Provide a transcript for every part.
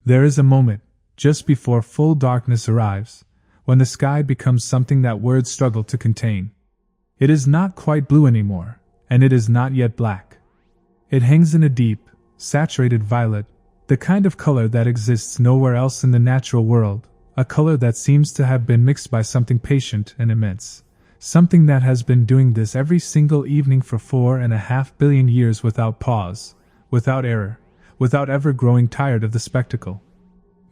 There is a moment, just before full darkness arrives, when the sky becomes something that words struggle to contain. It is not quite blue anymore, and it is not yet black. It hangs in a deep, saturated violet, the kind of color that exists nowhere else in the natural world, a color that seems to have been mixed by something patient and immense, something that has been doing this every single evening for 4.5 billion years without pause, without error, without ever growing tired of the spectacle.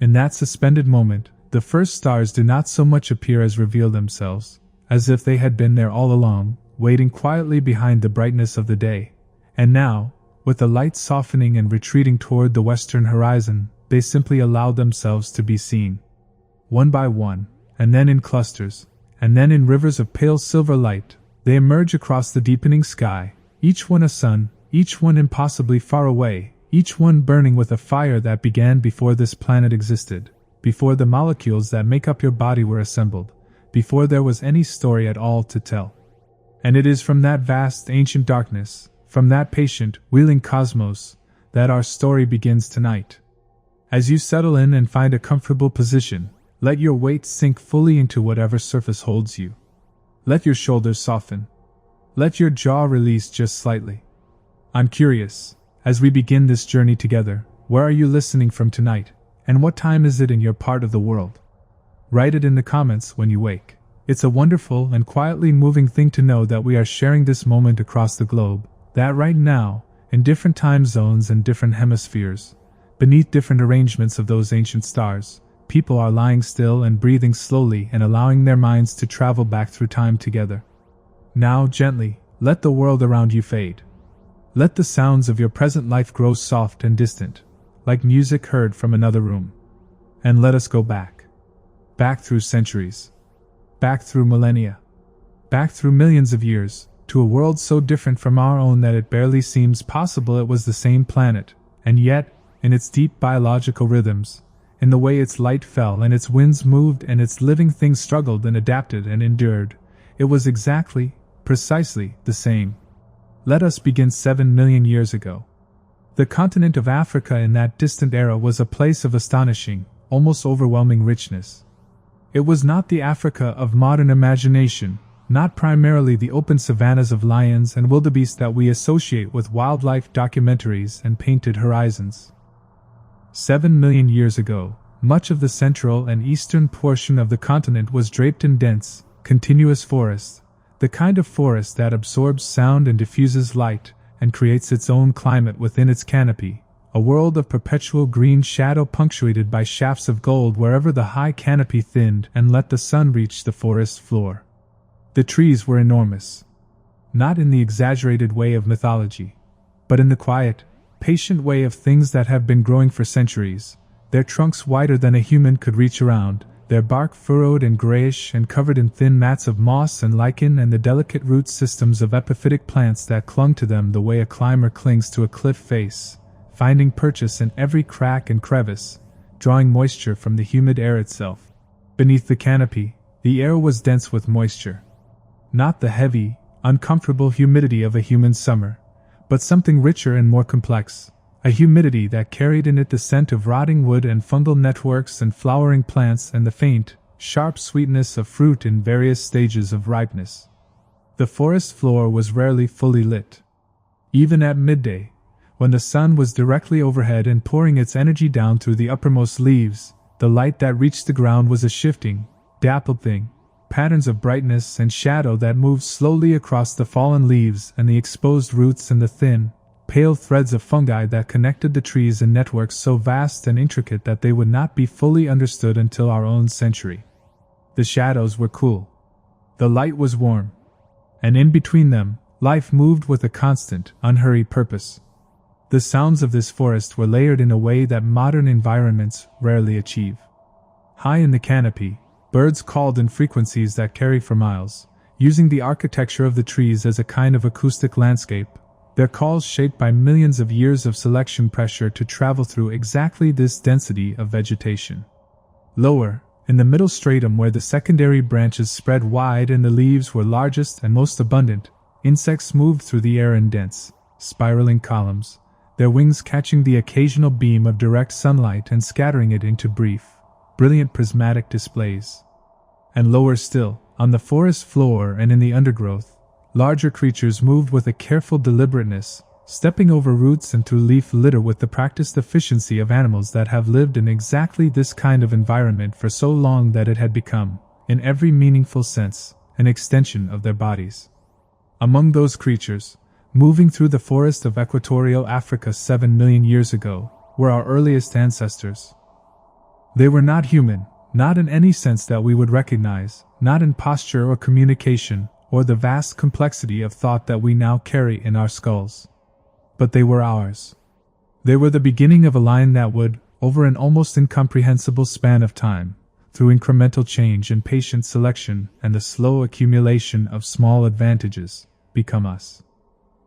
In that suspended moment, the first stars do not so much appear as reveal themselves, as if they had been there all along, waiting quietly behind the brightness of the day. And now, with the light softening and retreating toward the western horizon, they simply allow themselves to be seen. One by one, and then in clusters, and then in rivers of pale silver light, they emerge across the deepening sky, each one a sun, each one impossibly far away, each one burning with a fire that began before this planet existed, before the molecules that make up your body were assembled, before there was any story at all to tell. And it is from that vast ancient darkness, from that patient, wheeling cosmos, that our story begins tonight. As you settle in and find a comfortable position, let your weight sink fully into whatever surface holds you. Let your shoulders soften. Let your jaw release just slightly. I'm curious, as we begin this journey together, where are you listening from tonight, and what time is it in your part of the world? Write it in the comments when you wake. It's a wonderful and quietly moving thing to know that we are sharing this moment across the globe, that right now, in different time zones and different hemispheres, beneath different arrangements of those ancient stars, people are lying still and breathing slowly and allowing their minds to travel back through time together. Now, gently, let the world around you fade. Let the sounds of your present life grow soft and distant, like music heard from another room. And let us go back. Back through centuries. Back through millennia. Back through millions of years, to a world so different from our own that it barely seems possible it was the same planet, and yet, in its deep biological rhythms, in the way its light fell and its winds moved and its living things struggled and adapted and endured, it was exactly, precisely, the same. Let us begin 7 million years ago. The continent of Africa in that distant era was a place of astonishing, almost overwhelming richness. It was not the Africa of modern imagination, not primarily the open savannas of lions and wildebeest that we associate with wildlife documentaries and painted horizons. 7 million years ago, much of the central and eastern portion of the continent was draped in dense, continuous forests, the kind of forest that absorbs sound and diffuses light, and creates its own climate within its canopy, a world of perpetual green shadow punctuated by shafts of gold wherever the high canopy thinned and let the sun reach the forest floor. The trees were enormous. Not in the exaggerated way of mythology, but in the quiet, patient way of things that have been growing for centuries, their trunks wider than a human could reach around, their bark furrowed and grayish and covered in thin mats of moss and lichen and the delicate root systems of epiphytic plants that clung to them the way a climber clings to a cliff face, finding purchase in every crack and crevice, drawing moisture from the humid air itself. Beneath the canopy, the air was dense with moisture. Not the heavy, uncomfortable humidity of a human summer, but something richer and more complex, a humidity that carried in it the scent of rotting wood and fungal networks and flowering plants and the faint, sharp sweetness of fruit in various stages of ripeness. The forest floor was rarely fully lit. Even at midday, when the sun was directly overhead and pouring its energy down through the uppermost leaves, the light that reached the ground was a shifting, dappled thing, patterns of brightness and shadow that moved slowly across the fallen leaves and the exposed roots and the thin, pale threads of fungi that connected the trees in networks so vast and intricate that they would not be fully understood until our own century. The shadows were cool. The light was warm. And in between them, life moved with a constant, unhurried purpose. The sounds of this forest were layered in a way that modern environments rarely achieve. High in the canopy, birds called in frequencies that carry for miles, using the architecture of the trees as a kind of acoustic landscape, their calls shaped by millions of years of selection pressure to travel through exactly this density of vegetation. Lower, in the middle stratum where the secondary branches spread wide and the leaves were largest and most abundant, insects moved through the air in dense, spiraling columns, their wings catching the occasional beam of direct sunlight and scattering it into brief, brilliant prismatic displays. And lower still, on the forest floor and in the undergrowth, larger creatures moved with a careful deliberateness, stepping over roots and through leaf litter with the practiced efficiency of animals that have lived in exactly this kind of environment for so long that it had become, in every meaningful sense, an extension of their bodies. Among those creatures, moving through the forest of equatorial Africa 7 million years ago, were our earliest ancestors. They were not human, not in any sense that we would recognize, not in posture or communication, or the vast complexity of thought that we now carry in our skulls. But they were ours. They were the beginning of a line that would, over an almost incomprehensible span of time, through incremental change and patient selection and the slow accumulation of small advantages, become us.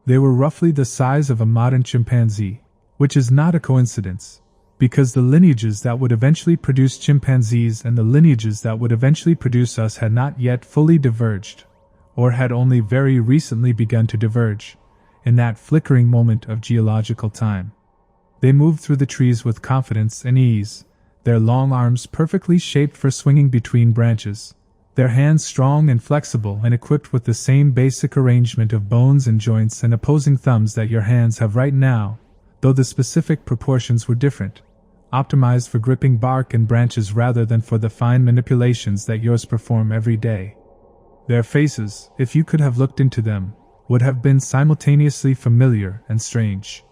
They were roughly the size of a modern chimpanzee, which is not a coincidence, because the lineages that would eventually produce chimpanzees and the lineages that would eventually produce us had not yet fully diverged, or had only very recently begun to diverge, in that flickering moment of geological time. They moved through the trees with confidence and ease, their long arms perfectly shaped for swinging between branches, their hands strong and flexible and equipped with the same basic arrangement of bones and joints and opposing thumbs that your hands have right now, though the specific proportions were different, optimized for gripping bark and branches rather than for the fine manipulations that yours perform every day. Their faces, if you could have looked into them, would have been simultaneously familiar and strange.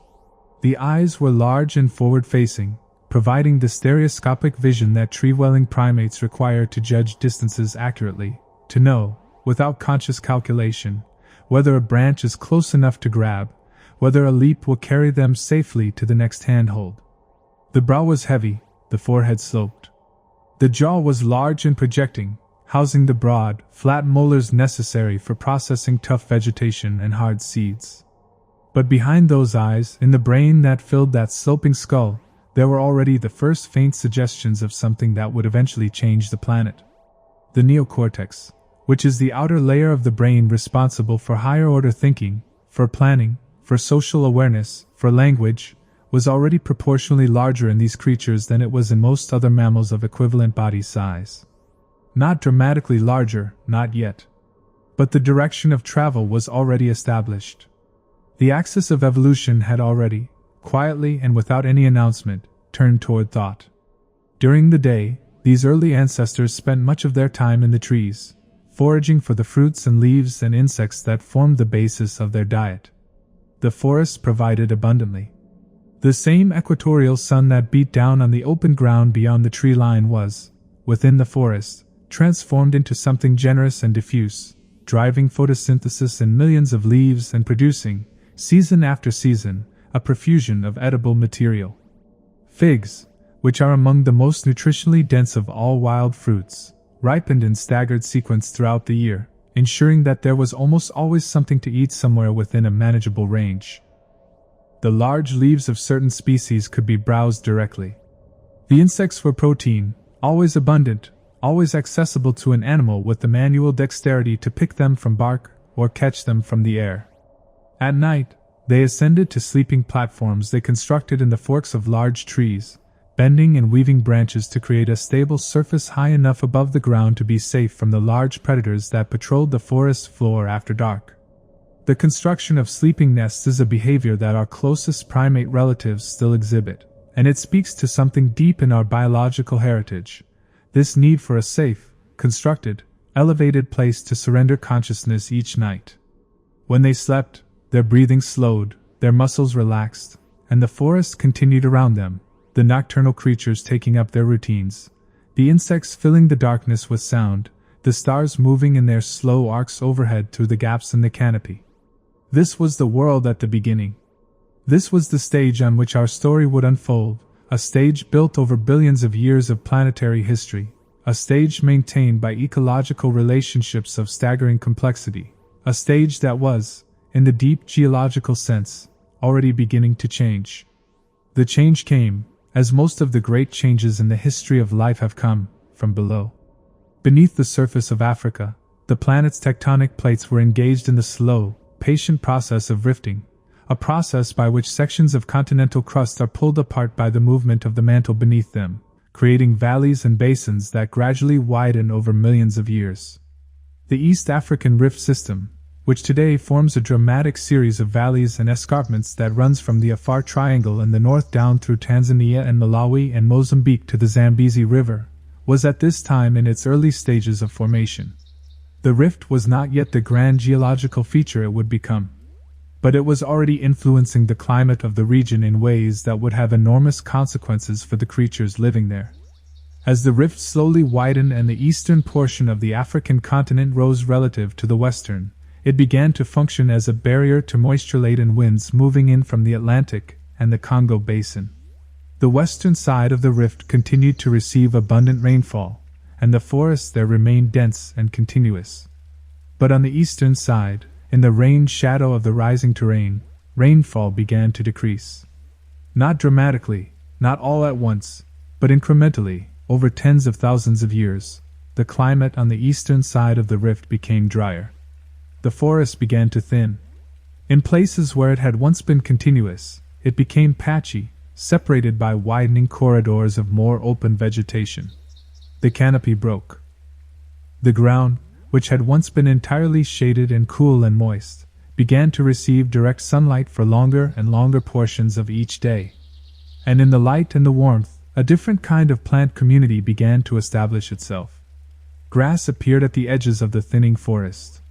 The eyes were large and forward-facing, providing the stereoscopic vision that tree-dwelling primates require to judge distances accurately, to know, without conscious calculation, whether a branch is close enough to grab, whether a leap will carry them safely to the next handhold. The brow was heavy, the forehead sloped. The jaw was large and projecting, housing the broad, flat molars necessary for processing tough vegetation and hard seeds. But behind those eyes, in the brain that filled that sloping skull, there were already the first faint suggestions of something that would eventually change the planet. The neocortex, which is the outer layer of the brain responsible for higher-order thinking, for planning, for social awareness, for language, was already proportionally larger in these creatures than it was in most other mammals of equivalent body size. Not dramatically larger, not yet. But the direction of travel was already established. The axis of evolution had already, quietly and without any announcement, turned toward thought. During the day, these early ancestors spent much of their time in the trees, foraging for the fruits and leaves and insects that formed the basis of their diet. The forests provided abundantly. The same equatorial sun that beat down on the open ground beyond the tree line was, within the forest, transformed into something generous and diffuse, driving photosynthesis in millions of leaves and producing, season after season, a profusion of edible material. Figs, which are among the most nutritionally dense of all wild fruits, ripened in staggered sequence throughout the year, ensuring that there was almost always something to eat somewhere within a manageable range. The large leaves of certain species could be browsed directly. The insects were protein, always abundant, always accessible to an animal with the manual dexterity to pick them from bark or catch them from the air. At night, they ascended to sleeping platforms they constructed in the forks of large trees, bending and weaving branches to create a stable surface high enough above the ground to be safe from the large predators that patrolled the forest floor after dark. The construction of sleeping nests is a behavior that our closest primate relatives still exhibit, and it speaks to something deep in our biological heritage. This need for a safe, constructed, elevated place to surrender consciousness each night. When they slept, their breathing slowed, their muscles relaxed, and the forest continued around them, the nocturnal creatures taking up their routines, the insects filling the darkness with sound, the stars moving in their slow arcs overhead through the gaps in the canopy. This was the world at the beginning. This was the stage on which our story would unfold, a stage built over billions of years of planetary history, a stage maintained by ecological relationships of staggering complexity, a stage that was, in the deep geological sense, already beginning to change. The change came, as most of the great changes in the history of life have come, from below. Beneath the surface of Africa, the planet's tectonic plates were engaged in the slow, patient process of rifting, a process by which sections of continental crust are pulled apart by the movement of the mantle beneath them, creating valleys and basins that gradually widen over millions of years. The East African Rift System, which today forms a dramatic series of valleys and escarpments that runs from the Afar Triangle in the north down through Tanzania and Malawi and Mozambique to the Zambezi River, was at this time in its early stages of formation. The rift was not yet the grand geological feature it would become, but it was already influencing the climate of the region in ways that would have enormous consequences for the creatures living there. As the rift slowly widened and the eastern portion of the African continent rose relative to the western, it began to function as a barrier to moisture-laden winds moving in from the Atlantic and the Congo Basin. The western side of the rift continued to receive abundant rainfall, and the forests there remained dense and continuous. But on the eastern side, in the rain shadow of the rising terrain, rainfall began to decrease. Not dramatically, not all at once, but incrementally, over tens of thousands of years, the climate on the eastern side of the rift became drier. The forest began to thin. In places where it had once been continuous, it became patchy, separated by widening corridors of more open vegetation. The canopy broke. The ground, which had once been entirely shaded and cool and moist, began to receive direct sunlight for longer and longer portions of each day. And in the light and the warmth, a different kind of plant community began to establish itself. Grass appeared at the edges of the thinning forest.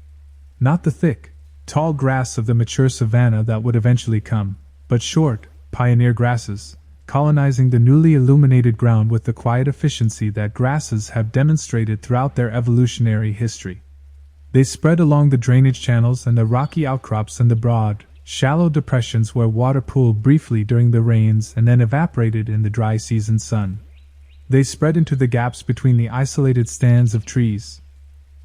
Not the thick, tall grass of the mature savanna that would eventually come, but short, pioneer grasses, colonizing the newly illuminated ground with the quiet efficiency that grasses have demonstrated throughout their evolutionary history. They spread along the drainage channels and the rocky outcrops and the broad, shallow depressions where water pooled briefly during the rains and then evaporated in the dry season sun. They spread into the gaps between the isolated stands of trees.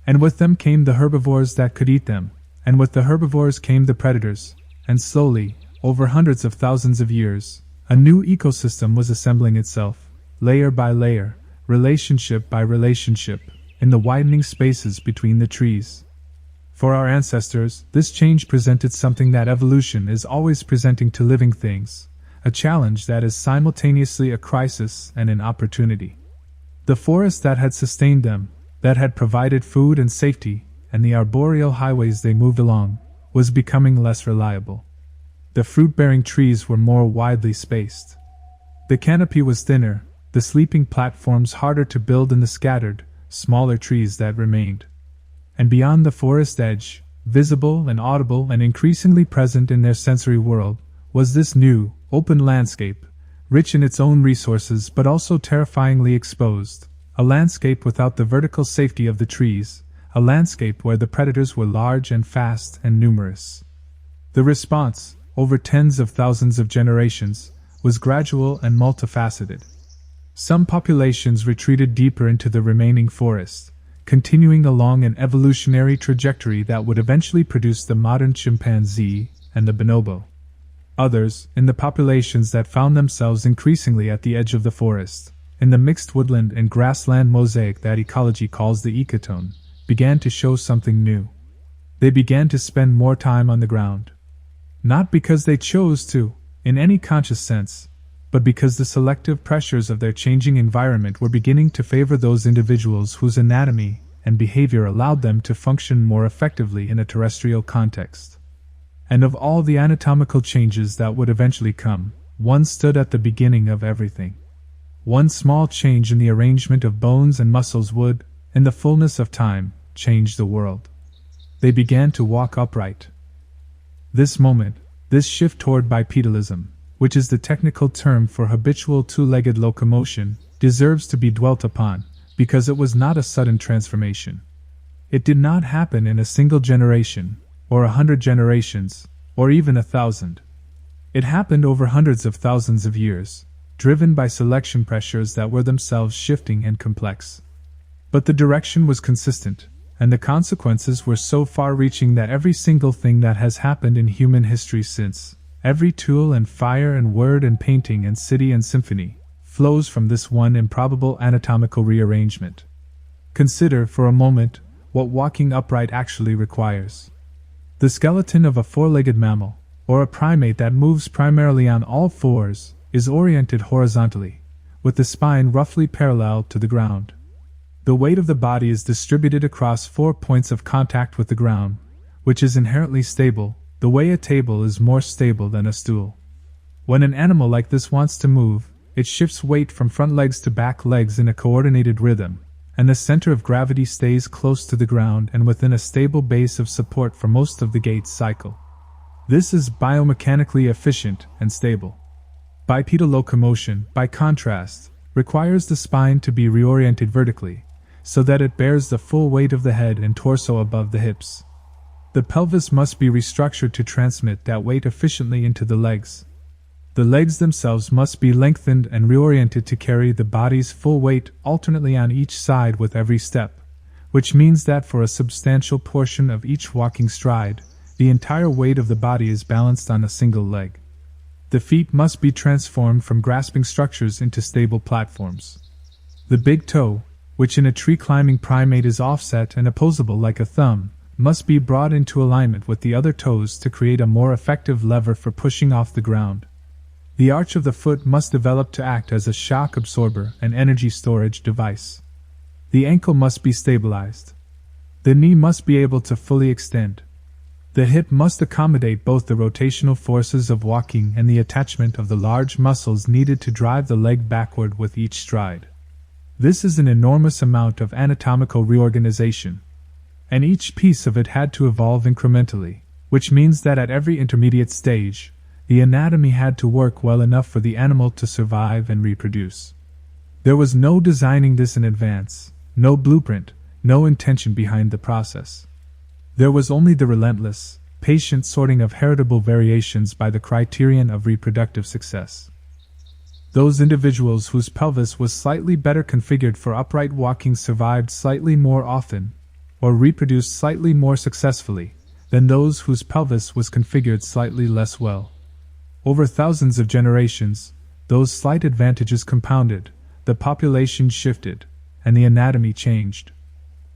And with them came the herbivores that could eat them, and with the herbivores came the predators, and slowly, over hundreds of thousands of years, a new ecosystem was assembling itself, layer by layer, relationship by relationship, in the widening spaces between the trees. For our ancestors, this change presented something that evolution is always presenting to living things, a challenge that is simultaneously a crisis and an opportunity. The forest that had sustained them, that had provided food and safety, and the arboreal highways they moved along, was becoming less reliable. The fruit-bearing trees were more widely spaced. The canopy was thinner, the sleeping platforms harder to build in the scattered, smaller trees that remained. And beyond the forest edge, visible and audible and increasingly present in their sensory world, was this new, open landscape, rich in its own resources but also terrifyingly exposed, a landscape without the vertical safety of the trees, a landscape where the predators were large and fast and numerous. The response, over tens of thousands of generations, was gradual and multifaceted. Some populations retreated deeper into the remaining forest, continuing along an evolutionary trajectory that would eventually produce the modern chimpanzee and the bonobo. Others, in the populations that found themselves increasingly at the edge of the forest, in the mixed woodland and grassland mosaic that ecology calls the ecotone, began to show something new. They began to spend more time on the ground. Not because they chose to, in any conscious sense, but because the selective pressures of their changing environment were beginning to favor those individuals whose anatomy and behavior allowed them to function more effectively in a terrestrial context. And of all the anatomical changes that would eventually come, one stood at the beginning of everything. One small change in the arrangement of bones and muscles would, in the fullness of time, change the world. They began to walk upright. This moment, this shift toward bipedalism, which is the technical term for habitual two-legged locomotion, deserves to be dwelt upon, because it was not a sudden transformation. It did not happen in a single generation, or 100 generations, or even 1,000. It happened over hundreds of thousands of years, driven by selection pressures that were themselves shifting and complex. But the direction was consistent, and the consequences were so far-reaching that every single thing that has happened in human history since, every tool and fire and word and painting and city and symphony, flows from this one improbable anatomical rearrangement. Consider, for a moment, what walking upright actually requires. The skeleton of a four-legged mammal, or a primate that moves primarily on all fours, is oriented horizontally, with the spine roughly parallel to the ground. The weight of the body is distributed across 4 points of contact with the ground, which is inherently stable, the way a table is more stable than a stool. When an animal like this wants to move, it shifts weight from front legs to back legs in a coordinated rhythm, and the center of gravity stays close to the ground and within a stable base of support for most of the gait cycle. This is biomechanically efficient and stable. Bipedal locomotion, by contrast, requires the spine to be reoriented vertically, so that it bears the full weight of the head and torso above the hips. The pelvis must be restructured to transmit that weight efficiently into the legs. The legs themselves must be lengthened and reoriented to carry the body's full weight alternately on each side with every step, which means that for a substantial portion of each walking stride, the entire weight of the body is balanced on a single leg. The feet must be transformed from grasping structures into stable platforms. The big toe, which in a tree-climbing primate is offset and opposable like a thumb, must be brought into alignment with the other toes to create a more effective lever for pushing off the ground. The arch of the foot must develop to act as a shock absorber and energy storage device. The ankle must be stabilized. The knee must be able to fully extend. The hip must accommodate both the rotational forces of walking and the attachment of the large muscles needed to drive the leg backward with each stride. This is an enormous amount of anatomical reorganization, and each piece of it had to evolve incrementally, which means that at every intermediate stage, the anatomy had to work well enough for the animal to survive and reproduce. There was no designing this in advance, no blueprint, no intention behind the process. There was only the relentless, patient sorting of heritable variations by the criterion of reproductive success. Those individuals whose pelvis was slightly better configured for upright walking survived slightly more often, or reproduced slightly more successfully, than those whose pelvis was configured slightly less well. Over thousands of generations, those slight advantages compounded, the population shifted, and the anatomy changed.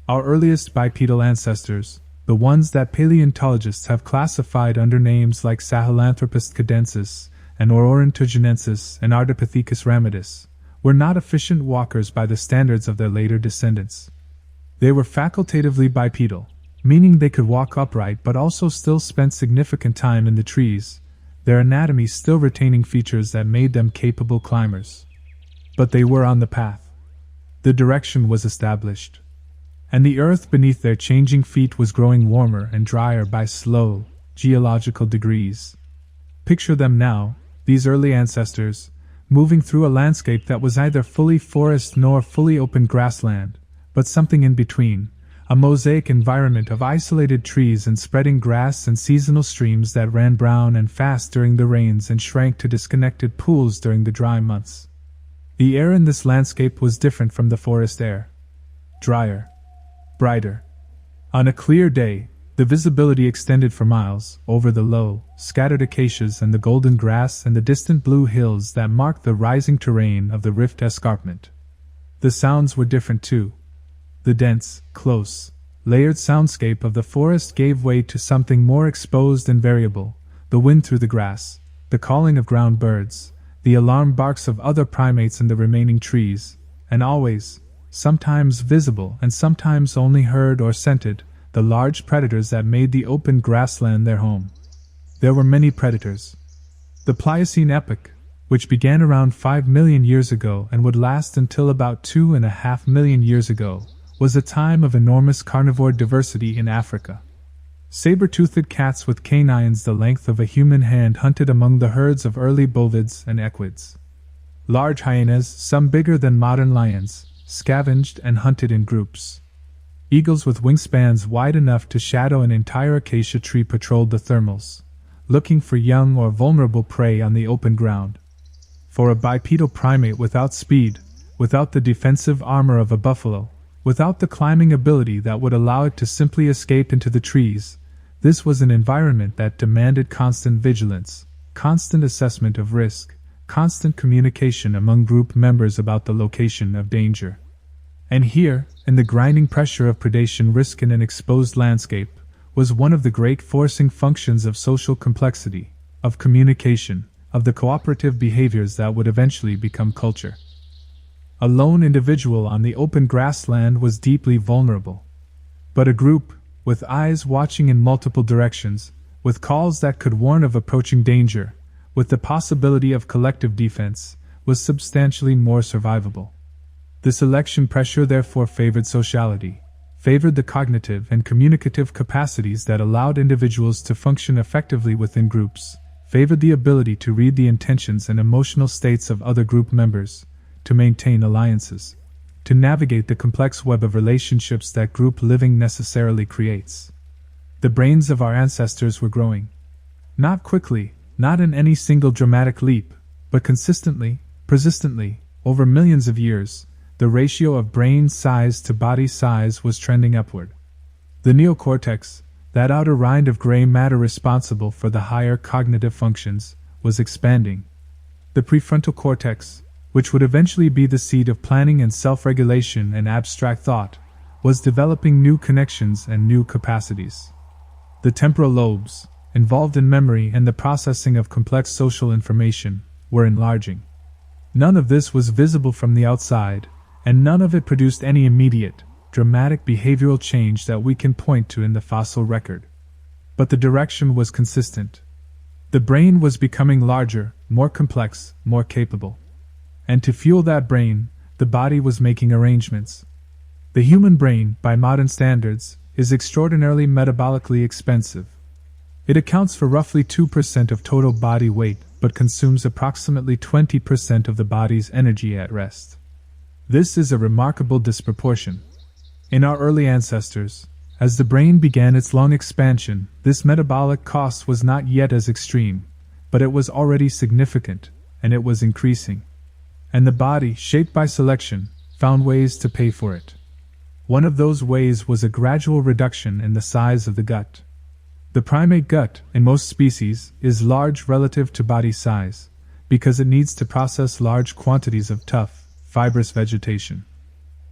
Our earliest bipedal ancestors, the ones that paleontologists have classified under names like Sahelanthropus cadensis and Ororhyntogenensis and Ardipithecus ramidus, were not efficient walkers by the standards of their later descendants. They were facultatively bipedal, meaning they could walk upright but also still spent significant time in the trees, their anatomy still retaining features that made them capable climbers. But they were on the path. The direction was established, and the earth beneath their changing feet was growing warmer and drier by slow, geological degrees. Picture them now, these early ancestors, moving through a landscape that was neither fully forest nor fully open grassland, but something in between, a mosaic environment of isolated trees and spreading grass and seasonal streams that ran brown and fast during the rains and shrank to disconnected pools during the dry months. The air in this landscape was different from the forest air. Drier. Brighter. On a clear day, the visibility extended for miles, over the low, scattered acacias and the golden grass and the distant blue hills that marked the rising terrain of the Rift Escarpment. The sounds were different too. The dense, close, layered soundscape of the forest gave way to something more exposed and variable, the wind through the grass, the calling of ground birds, the alarm barks of other primates in the remaining trees, and always, sometimes visible and sometimes only heard or scented, the large predators that made the open grassland their home. There were many predators. The Pliocene epoch, which began around 5 million years ago and would last until about 2.5 million years ago, was a time of enormous carnivore diversity in Africa. Saber-toothed cats with canines the length of a human hand hunted among the herds of early bovids and equids. Large hyenas, some bigger than modern lions, scavenged and hunted in groups. Eagles with wingspans wide enough to shadow an entire acacia tree patrolled the thermals, looking for young or vulnerable prey on the open ground. For a bipedal primate without speed, without the defensive armor of a buffalo, without the climbing ability that would allow it to simply escape into the trees, this was an environment that demanded constant vigilance, constant assessment of risk, constant communication among group members about the location of danger. And here, in the grinding pressure of predation risk in an exposed landscape, was one of the great forcing functions of social complexity, of communication, of the cooperative behaviors that would eventually become culture. A lone individual on the open grassland was deeply vulnerable. But a group, with eyes watching in multiple directions, with calls that could warn of approaching danger, with the possibility of collective defense, was substantially more survivable. The selection pressure therefore favored sociality, favored the cognitive and communicative capacities that allowed individuals to function effectively within groups, favored the ability to read the intentions and emotional states of other group members, to maintain alliances, to navigate the complex web of relationships that group living necessarily creates. The brains of our ancestors were growing. Not quickly, not in any single dramatic leap, but consistently, persistently, over millions of years. The ratio of brain size to body size was trending upward. The neocortex, that outer rind of gray matter responsible for the higher cognitive functions, was expanding. The prefrontal cortex, which would eventually be the seat of planning and self-regulation and abstract thought, was developing new connections and new capacities. The temporal lobes, involved in memory and the processing of complex social information, were enlarging. None of this was visible from the outside, and none of it produced any immediate, dramatic behavioral change that we can point to in the fossil record. But the direction was consistent. The brain was becoming larger, more complex, more capable. And to fuel that brain, the body was making arrangements. The human brain, by modern standards, is extraordinarily metabolically expensive. It accounts for roughly 2% of total body weight, but consumes approximately 20% of the body's energy at rest. This is a remarkable disproportion. In our early ancestors, as the brain began its long expansion, this metabolic cost was not yet as extreme, but it was already significant, and it was increasing. And the body, shaped by selection, found ways to pay for it. One of those ways was a gradual reduction in the size of the gut. The primate gut, in most species, is large relative to body size, because it needs to process large quantities of tough, fibrous vegetation.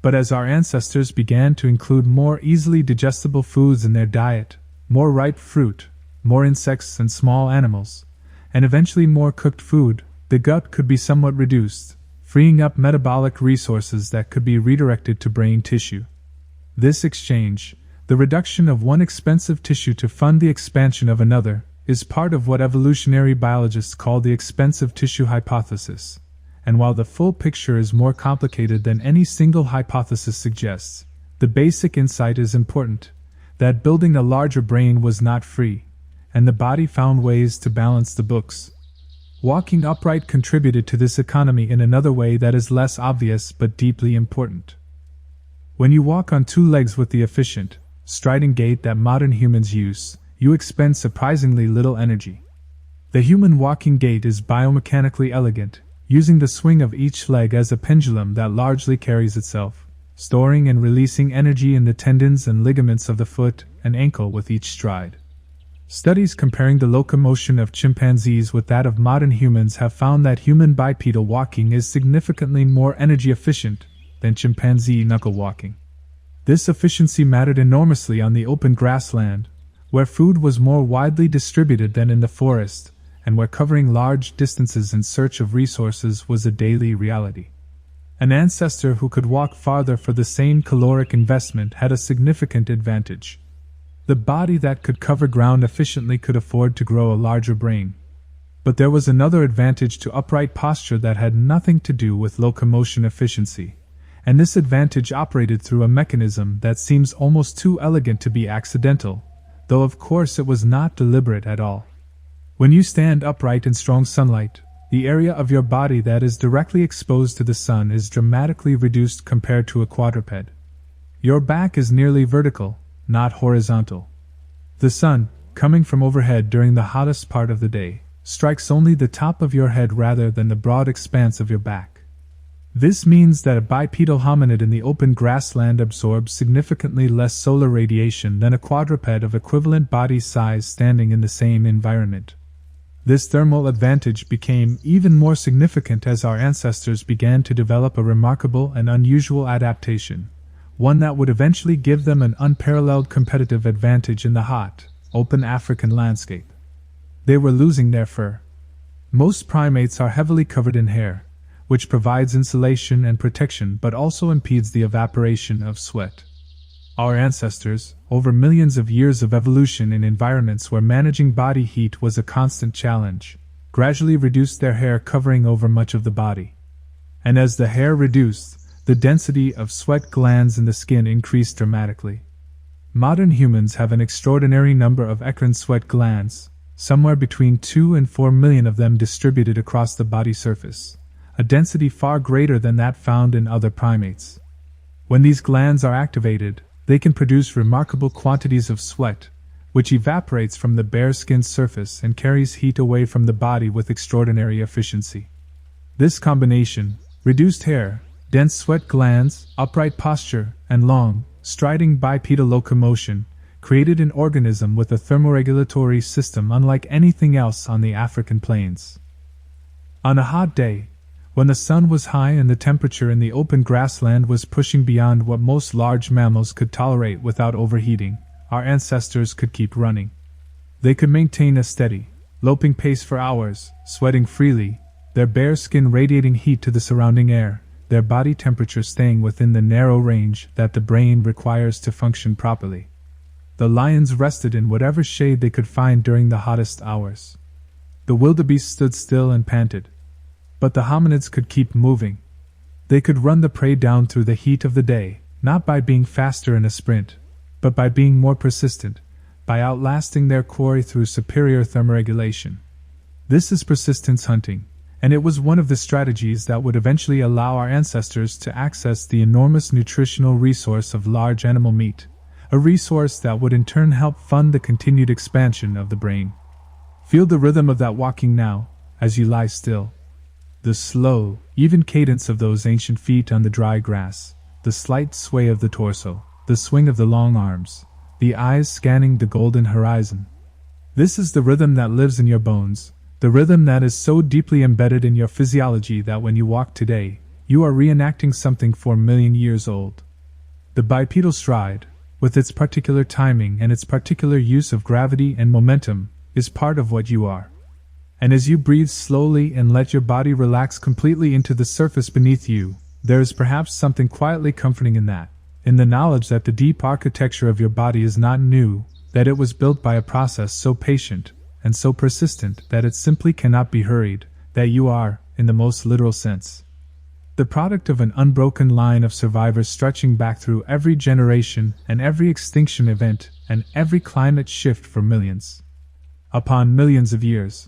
But as our ancestors began to include more easily digestible foods in their diet, more ripe fruit, more insects and small animals, and eventually more cooked food, the gut could be somewhat reduced, freeing up metabolic resources that could be redirected to brain tissue. This exchange, the reduction of one expensive tissue to fund the expansion of another, is part of what evolutionary biologists call the expensive tissue hypothesis. And while the full picture is more complicated than any single hypothesis suggests, the basic insight is important, that building a larger brain was not free, and the body found ways to balance the books. Walking upright contributed to this economy in another way that is less obvious but deeply important. When you walk on two legs with the efficient, striding gait that modern humans use, you expend surprisingly little energy. The human walking gait is biomechanically elegant, using the swing of each leg as a pendulum that largely carries itself, storing and releasing energy in the tendons and ligaments of the foot and ankle with each stride. Studies comparing the locomotion of chimpanzees with that of modern humans have found that human bipedal walking is significantly more energy efficient than chimpanzee knuckle walking. This efficiency mattered enormously on the open grassland, where food was more widely distributed than in the forest, and where covering large distances in search of resources was a daily reality. An ancestor who could walk farther for the same caloric investment had a significant advantage. The body that could cover ground efficiently could afford to grow a larger brain. But there was another advantage to upright posture that had nothing to do with locomotion efficiency, and this advantage operated through a mechanism that seems almost too elegant to be accidental, though of course it was not deliberate at all. When you stand upright in strong sunlight, the area of your body that is directly exposed to the sun is dramatically reduced compared to a quadruped. Your back is nearly vertical, not horizontal. The sun, coming from overhead during the hottest part of the day, strikes only the top of your head rather than the broad expanse of your back. This means that a bipedal hominid in the open grassland absorbs significantly less solar radiation than a quadruped of equivalent body size standing in the same environment. This thermal advantage became even more significant as our ancestors began to develop a remarkable and unusual adaptation, one that would eventually give them an unparalleled competitive advantage in the hot, open African landscape. They were losing their fur. Most primates are heavily covered in hair, which provides insulation and protection but also impedes the evaporation of sweat. Our ancestors, over millions of years of evolution in environments where managing body heat was a constant challenge, gradually reduced their hair covering over much of the body. And as the hair reduced, the density of sweat glands in the skin increased dramatically. Modern humans have an extraordinary number of eccrine sweat glands, somewhere between 2 and 4 million of them distributed across the body surface, a density far greater than that found in other primates. When these glands are activated, they can produce remarkable quantities of sweat, which evaporates from the bare skin surface and carries heat away from the body with extraordinary efficiency. This combination, reduced hair, dense sweat glands, upright posture, and long, striding bipedal locomotion, created an organism with a thermoregulatory system unlike anything else on the African plains. On a hot day, when the sun was high and the temperature in the open grassland was pushing beyond what most large mammals could tolerate without overheating, our ancestors could keep running. They could maintain a steady, loping pace for hours, sweating freely, their bare skin radiating heat to the surrounding air, their body temperature staying within the narrow range that the brain requires to function properly. The lions rested in whatever shade they could find during the hottest hours. The wildebeest stood still and panted. But the hominids could keep moving. They could run the prey down through the heat of the day, not by being faster in a sprint, but by being more persistent, by outlasting their quarry through superior thermoregulation. This is persistence hunting, and it was one of the strategies that would eventually allow our ancestors to access the enormous nutritional resource of large animal meat, a resource that would in turn help fund the continued expansion of the brain. Feel the rhythm of that walking now, as you lie still. The slow, even cadence of those ancient feet on the dry grass, the slight sway of the torso, the swing of the long arms, the eyes scanning the golden horizon. This is the rhythm that lives in your bones, the rhythm that is so deeply embedded in your physiology that when you walk today, you are reenacting something 4 million years old. The bipedal stride, with its particular timing and its particular use of gravity and momentum, is part of what you are. And as you breathe slowly and let your body relax completely into the surface beneath you, there is perhaps something quietly comforting in that, in the knowledge that the deep architecture of your body is not new, that it was built by a process so patient and so persistent that it simply cannot be hurried, that you are, in the most literal sense, the product of an unbroken line of survivors stretching back through every generation and every extinction event and every climate shift for millions upon millions of years.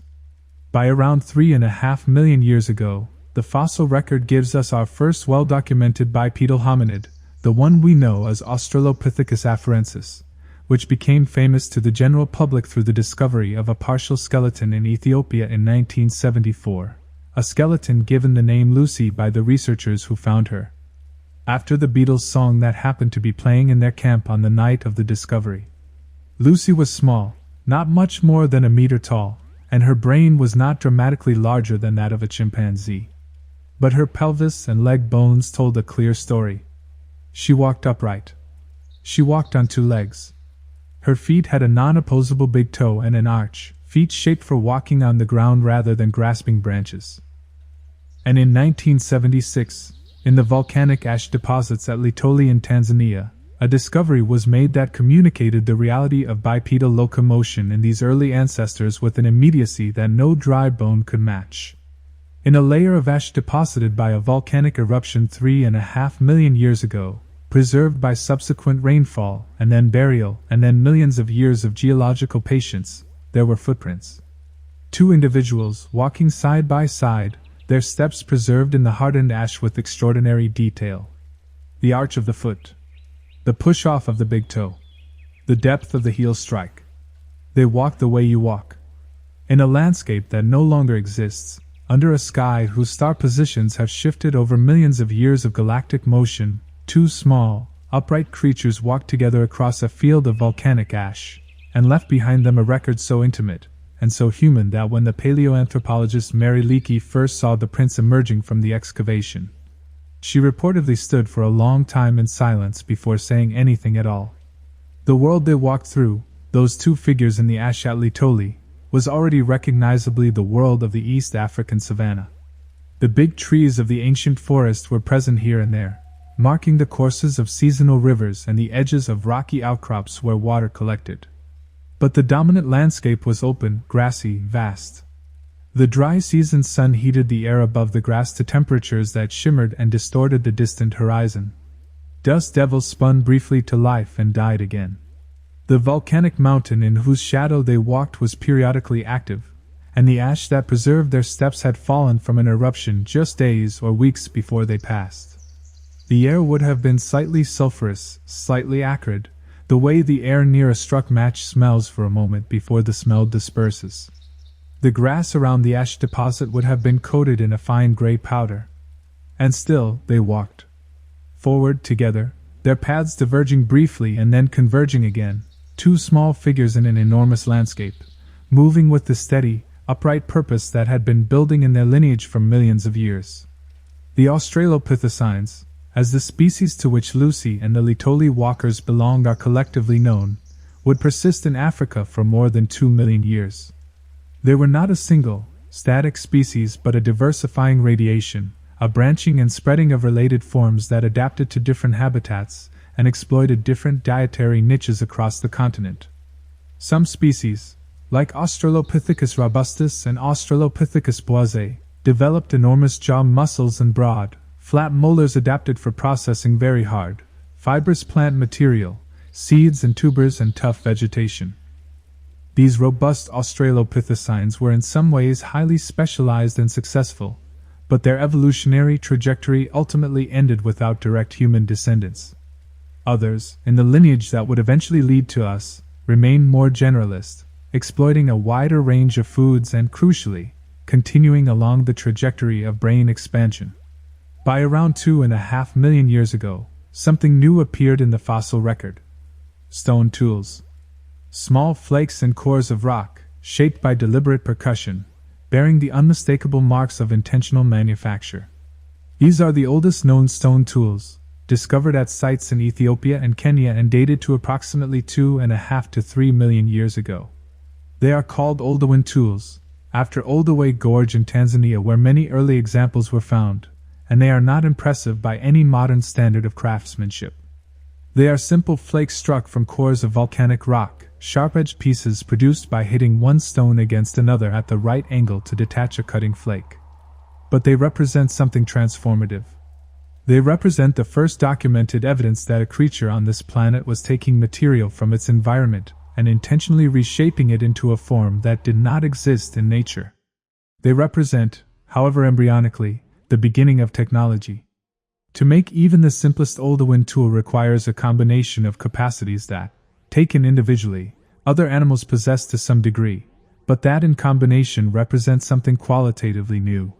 By around 3.5 million years ago, the fossil record gives us our first well-documented bipedal hominid, the one we know as Australopithecus afarensis, which became famous to the general public through the discovery of a partial skeleton in Ethiopia in 1974, a skeleton given the name Lucy by the researchers who found her, after the Beatles' song that happened to be playing in their camp on the night of the discovery. Lucy was small, not much more than a meter tall, and her brain was not dramatically larger than that of a chimpanzee. But her pelvis and leg bones told a clear story. She walked upright. She walked on 2 legs. Her feet had a non-opposable big toe and an arch, feet shaped for walking on the ground rather than grasping branches. And in 1976, in the volcanic ash deposits at Laetoli in Tanzania, a discovery was made that communicated the reality of bipedal locomotion in these early ancestors with an immediacy that no dry bone could match. In a layer of ash deposited by a volcanic eruption 3.5 million years ago, preserved by subsequent rainfall and then burial and then millions of years of geological patience, there were footprints. 2 individuals walking side by side, their steps preserved in the hardened ash with extraordinary detail. The arch of the foot, the push-off of the big toe, the depth of the heel strike. They walk the way you walk. In a landscape that no longer exists, under a sky whose star positions have shifted over millions of years of galactic motion, 2 small, upright creatures walked together across a field of volcanic ash, and left behind them a record so intimate and so human that when the paleoanthropologist Mary Leakey first saw the prints emerging from the excavation, she reportedly stood for a long time in silence before saying anything at all. The world they walked through, those 2 figures in the ash at Laetoli, was already recognizably the world of the East African savanna. The big trees of the ancient forest were present here and there, marking the courses of seasonal rivers and the edges of rocky outcrops where water collected. But the dominant landscape was open, grassy, vast. The dry season sun heated the air above the grass to temperatures that shimmered and distorted the distant horizon. Dust devils spun briefly to life and died again. The volcanic mountain in whose shadow they walked was periodically active, and the ash that preserved their steps had fallen from an eruption just days or weeks before they passed. The air would have been slightly sulphurous, slightly acrid, the way the air near a struck match smells for a moment before the smell disperses. The grass around the ash deposit would have been coated in a fine gray powder. And still they walked forward together, their paths diverging briefly and then converging again, two small figures in an enormous landscape, moving with the steady, upright purpose that had been building in their lineage for millions of years. The Australopithecines, as the species to which Lucy and the Laetoli walkers belonged are collectively known, would persist in Africa for more than 2 million years. They were not a single, static species but a diversifying radiation, a branching and spreading of related forms that adapted to different habitats and exploited different dietary niches across the continent. Some species, like Australopithecus robustus and Australopithecus boisé, developed enormous jaw muscles and broad, flat molars adapted for processing very hard, fibrous plant material, seeds and tubers and tough vegetation. These robust Australopithecines were in some ways highly specialized and successful, but their evolutionary trajectory ultimately ended without direct human descendants. Others, in the lineage that would eventually lead to us, remained more generalist, exploiting a wider range of foods and, crucially, continuing along the trajectory of brain expansion. By around 2.5 million years ago, something new appeared in the fossil record. Stone tools. Small flakes and cores of rock, shaped by deliberate percussion, bearing the unmistakable marks of intentional manufacture. These are the oldest known stone tools, discovered at sites in Ethiopia and Kenya and dated to approximately 2.5 to 3 million years ago. They are called Oldowan tools, after Oldoway Gorge in Tanzania where many early examples were found, and they are not impressive by any modern standard of craftsmanship. They are simple flakes struck from cores of volcanic rock, sharp-edged pieces produced by hitting one stone against another at the right angle to detach a cutting flake. But they represent something transformative. They represent the first documented evidence that a creature on this planet was taking material from its environment and intentionally reshaping it into a form that did not exist in nature. They represent, however embryonically, the beginning of technology. To make even the simplest Oldowan tool requires a combination of capacities that, taken individually, other animals possess to some degree, but that in combination represents something qualitatively new.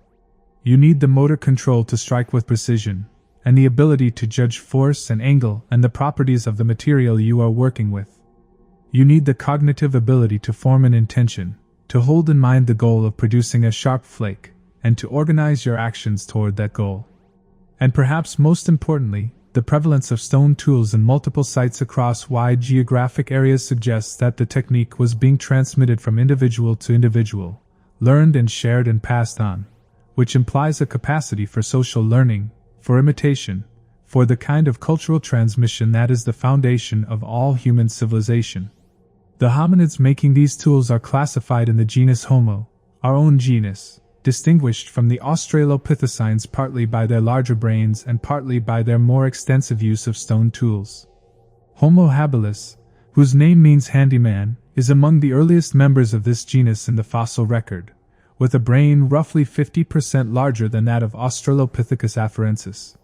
You need the motor control to strike with precision, and the ability to judge force and angle and the properties of the material you are working with. You need the cognitive ability to form an intention, to hold in mind the goal of producing a sharp flake, and to organize your actions toward that goal. And perhaps most importantly, the prevalence of stone tools in multiple sites across wide geographic areas suggests that the technique was being transmitted from individual to individual, learned and shared and passed on, which implies a capacity for social learning, for imitation, for the kind of cultural transmission that is the foundation of all human civilization. The hominids making these tools are classified in the genus Homo, our own genus, distinguished from the Australopithecines partly by their larger brains and partly by their more extensive use of stone tools. Homo habilis, whose name means handyman, is among the earliest members of this genus in the fossil record, with a brain roughly 50% larger than that of Australopithecus afarensis.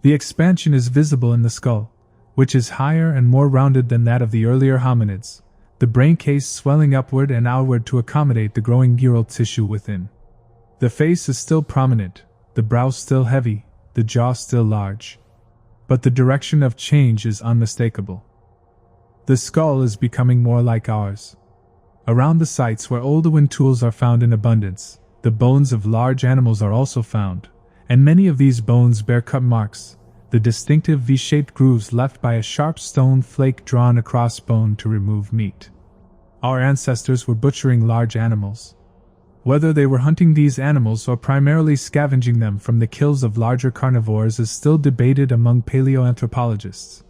The expansion is visible in the skull, which is higher and more rounded than that of the earlier hominids, the brain case swelling upward and outward to accommodate the growing neural tissue within. The face is still prominent, the brow still heavy, the jaw still large. But the direction of change is unmistakable. The skull is becoming more like ours. Around the sites where Oldowan tools are found in abundance, the bones of large animals are also found, and many of these bones bear cut marks, the distinctive V-shaped grooves left by a sharp stone flake drawn across bone to remove meat. Our ancestors were butchering large animals. Whether they were hunting these animals or primarily scavenging them from the kills of larger carnivores is still debated among paleoanthropologists,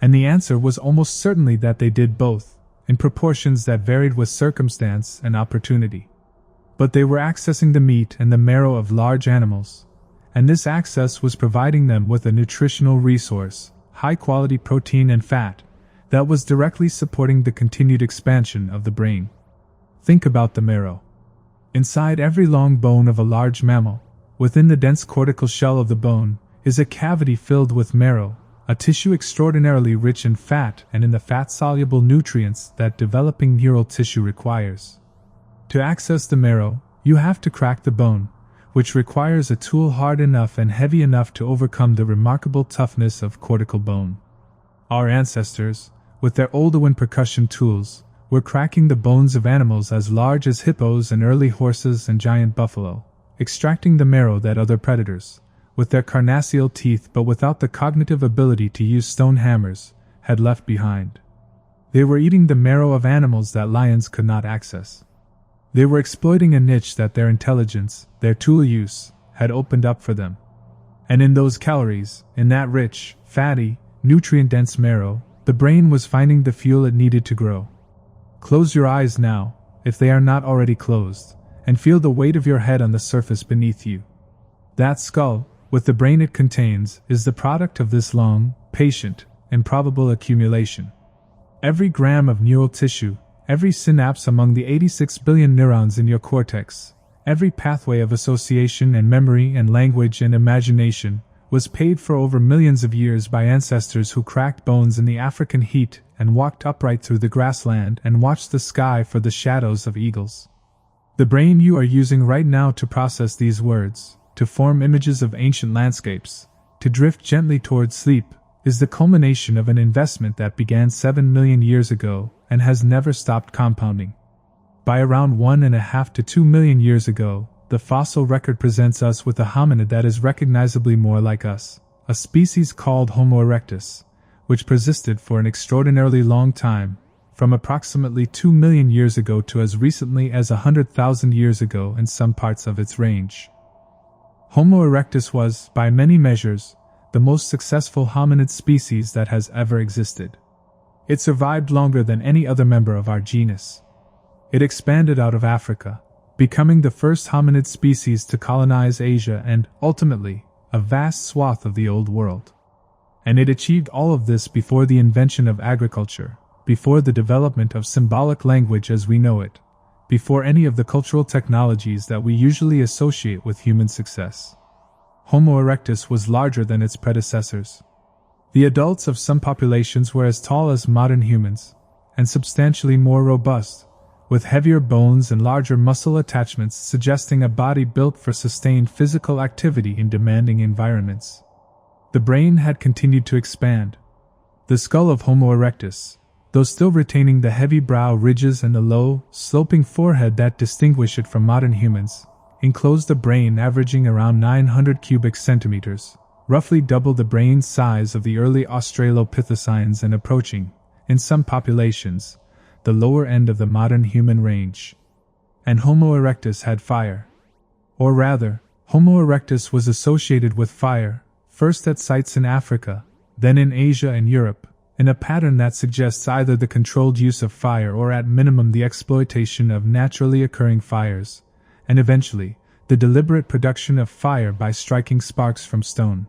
and the answer was almost certainly that they did both, in proportions that varied with circumstance and opportunity. But they were accessing the meat and the marrow of large animals, and this access was providing them with a nutritional resource, high-quality protein and fat, that was directly supporting the continued expansion of the brain. Think about the marrow. Inside every long bone of a large mammal, within the dense cortical shell of the bone, is a cavity filled with marrow, a tissue extraordinarily rich in fat and in the fat-soluble nutrients that developing neural tissue requires. To access the marrow, you have to crack the bone, which requires a tool hard enough and heavy enough to overcome the remarkable toughness of cortical bone. Our ancestors, with their Oldowan percussion tools, were cracking the bones of animals as large as hippos and early horses and giant buffalo, extracting the marrow that other predators, with their carnassial teeth but without the cognitive ability to use stone hammers, had left behind. They were eating the marrow of animals that lions could not access. They were exploiting a niche that their intelligence, their tool use, had opened up for them. And in those calories, in that rich, fatty, nutrient-dense marrow, the brain was finding the fuel it needed to grow. Close your eyes now, if they are not already closed, and feel the weight of your head on the surface beneath you. That skull, with the brain it contains, is the product of this long, patient, and probable accumulation. Every gram of neural tissue, every synapse among the 86 billion neurons in your cortex, every pathway of association and memory and language and imagination, was paid for over millions of years by ancestors who cracked bones in the African heat and walked upright through the grassland and watched the sky for the shadows of eagles. The brain you are using right now to process these words, to form images of ancient landscapes, to drift gently towards sleep, is the culmination of an investment that began 7 million years ago and has never stopped compounding. By around 1.5 to 2 million years ago, the fossil record presents us with a hominid that is recognizably more like us, a species called Homo erectus, which persisted for an extraordinarily long time, from approximately 2 million years ago to as recently as 100,000 years ago in some parts of its range. Homo erectus was, by many measures, the most successful hominid species that has ever existed. It survived longer than any other member of our genus. It expanded out of Africa, becoming the first hominid species to colonize Asia and, ultimately, a vast swath of the Old World. And it achieved all of this before the invention of agriculture, before the development of symbolic language as we know it, before any of the cultural technologies that we usually associate with human success. Homo erectus was larger than its predecessors. The adults of some populations were as tall as modern humans, and substantially more robust, with heavier bones and larger muscle attachments suggesting a body built for sustained physical activity in demanding environments. The brain had continued to expand. The skull of Homo erectus, though still retaining the heavy brow ridges and the low, sloping forehead that distinguish it from modern humans, enclosed a brain averaging around 900 cubic centimeters, roughly double the brain size of the early Australopithecines and approaching, in some populations, the lower end of the modern human range. And Homo erectus had fire. Or rather, Homo erectus was associated with fire, first at sites in Africa, then in Asia and Europe, in a pattern that suggests either the controlled use of fire or at minimum the exploitation of naturally occurring fires, and eventually, the deliberate production of fire by striking sparks from stone.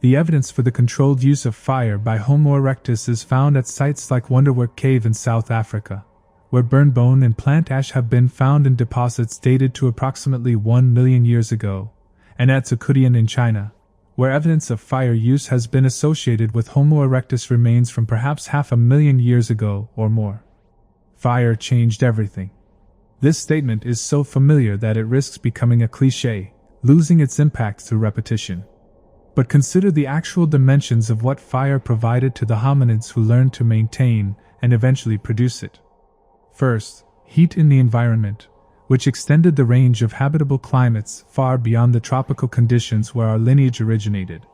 The evidence for the controlled use of fire by Homo erectus is found at sites like Chauvet Cave in South Africa, where burned bone and plant ash have been found in deposits dated to approximately 1 million years ago, and at Zhoukoudian in China, where evidence of fire use has been associated with Homo erectus remains from perhaps 500,000 years ago or more. Fire changed everything. This statement is so familiar that it risks becoming a cliché, losing its impact through repetition. But consider the actual dimensions of what fire provided to the hominids who learned to maintain and eventually produce it. First, heat in the environment, which extended the range of habitable climates far beyond the tropical conditions where our lineage originated.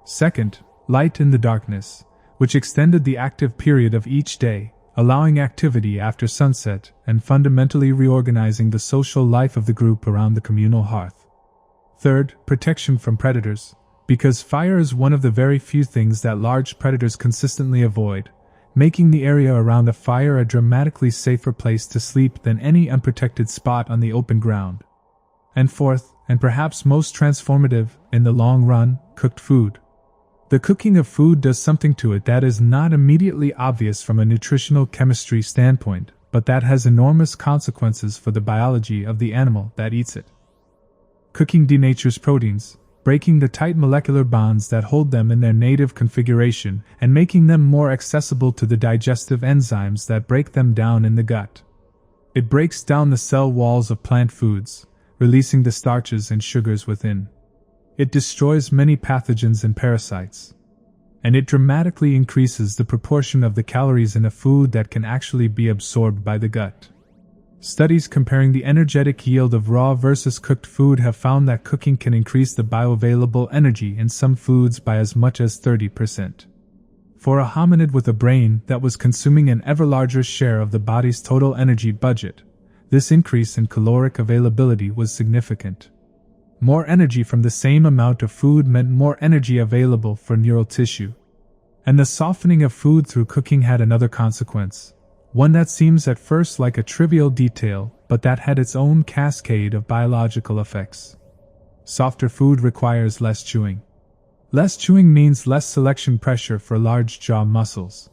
Second, light in the darkness, which extended the active period of each day, allowing activity after sunset and fundamentally reorganizing the social life of the group around the communal hearth. Third, protection from predators. Because fire is one of the very few things that large predators consistently avoid, making the area around a fire a dramatically safer place to sleep than any unprotected spot on the open ground. And fourth, and perhaps most transformative, in the long run, cooked food. The cooking of food does something to it that is not immediately obvious from a nutritional chemistry standpoint, but that has enormous consequences for the biology of the animal that eats it. Cooking denatures proteins, breaking the tight molecular bonds that hold them in their native configuration and making them more accessible to the digestive enzymes that break them down in the gut. It breaks down the cell walls of plant foods, releasing the starches and sugars within. It destroys many pathogens and parasites. And it dramatically increases the proportion of the calories in a food that can actually be absorbed by the gut. Studies comparing the energetic yield of raw versus cooked food have found that cooking can increase the bioavailable energy in some foods by as much as 30%. For a hominid with a brain that was consuming an ever larger share of the body's total energy budget, this increase in caloric availability was significant. More energy from the same amount of food meant more energy available for neural tissue. And the softening of food through cooking had another consequence. One that seems at first like a trivial detail, but that had its own cascade of biological effects. Softer food requires less chewing. Less chewing means less selection pressure for large jaw muscles.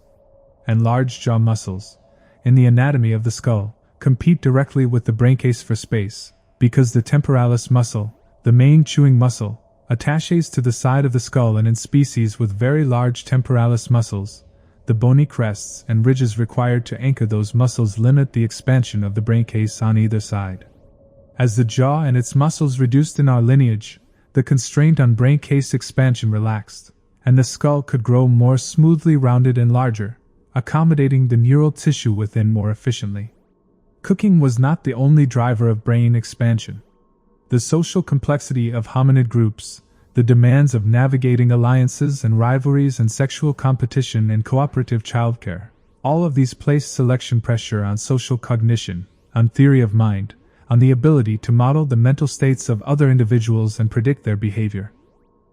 And large jaw muscles, in the anatomy of the skull, compete directly with the braincase for space, because the temporalis muscle, the main chewing muscle, attaches to the side of the skull, and in species with very large temporalis muscles, the bony crests and ridges required to anchor those muscles limit the expansion of the braincase on either side. As the jaw and its muscles reduced in our lineage, the constraint on braincase expansion relaxed, and the skull could grow more smoothly rounded and larger, accommodating the neural tissue within more efficiently. Cooking was not the only driver of brain expansion. The social complexity of hominid groups, the demands of navigating alliances and rivalries and sexual competition and cooperative childcare, all of these placed selection pressure on social cognition, on theory of mind, on the ability to model the mental states of other individuals and predict their behavior.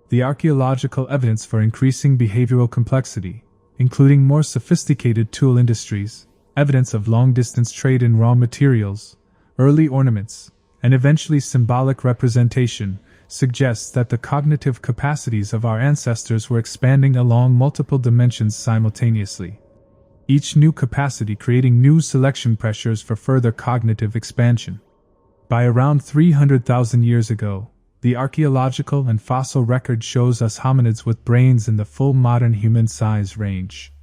The archaeological evidence for increasing behavioral complexity, including more sophisticated tool industries, evidence of long-distance trade in raw materials, early ornaments, and eventually symbolic representation, suggests that the cognitive capacities of our ancestors were expanding along multiple dimensions simultaneously. Each new capacity creating new selection pressures for further cognitive expansion. By around 300,000 years ago, the archaeological and fossil record shows us hominids with brains in the full modern human size range.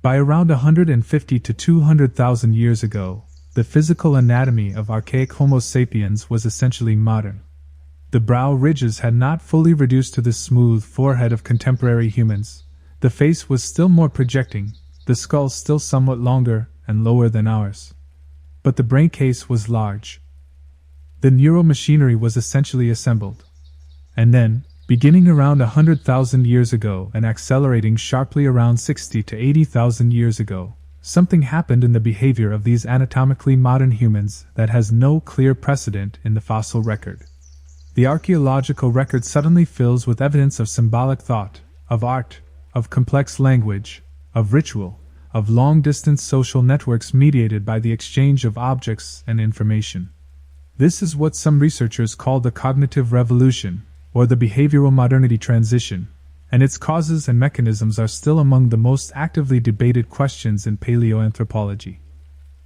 By around 150 to 200,000 years ago, the physical anatomy of archaic Homo sapiens was essentially modern. The brow ridges had not fully reduced to the smooth forehead of contemporary humans. The face was still more projecting, the skull still somewhat longer and lower than ours. But the braincase was large. The neural machinery was essentially assembled. And then, beginning around 100,000 years ago and accelerating sharply around 60 to 80,000 years ago, something happened in the behavior of these anatomically modern humans that has no clear precedent in the fossil record. The archaeological record suddenly fills with evidence of symbolic thought, of art, of complex language, of ritual, of long-distance social networks mediated by the exchange of objects and information. This is what some researchers call the cognitive revolution, or the behavioral modernity transition, and its causes and mechanisms are still among the most actively debated questions in paleoanthropology.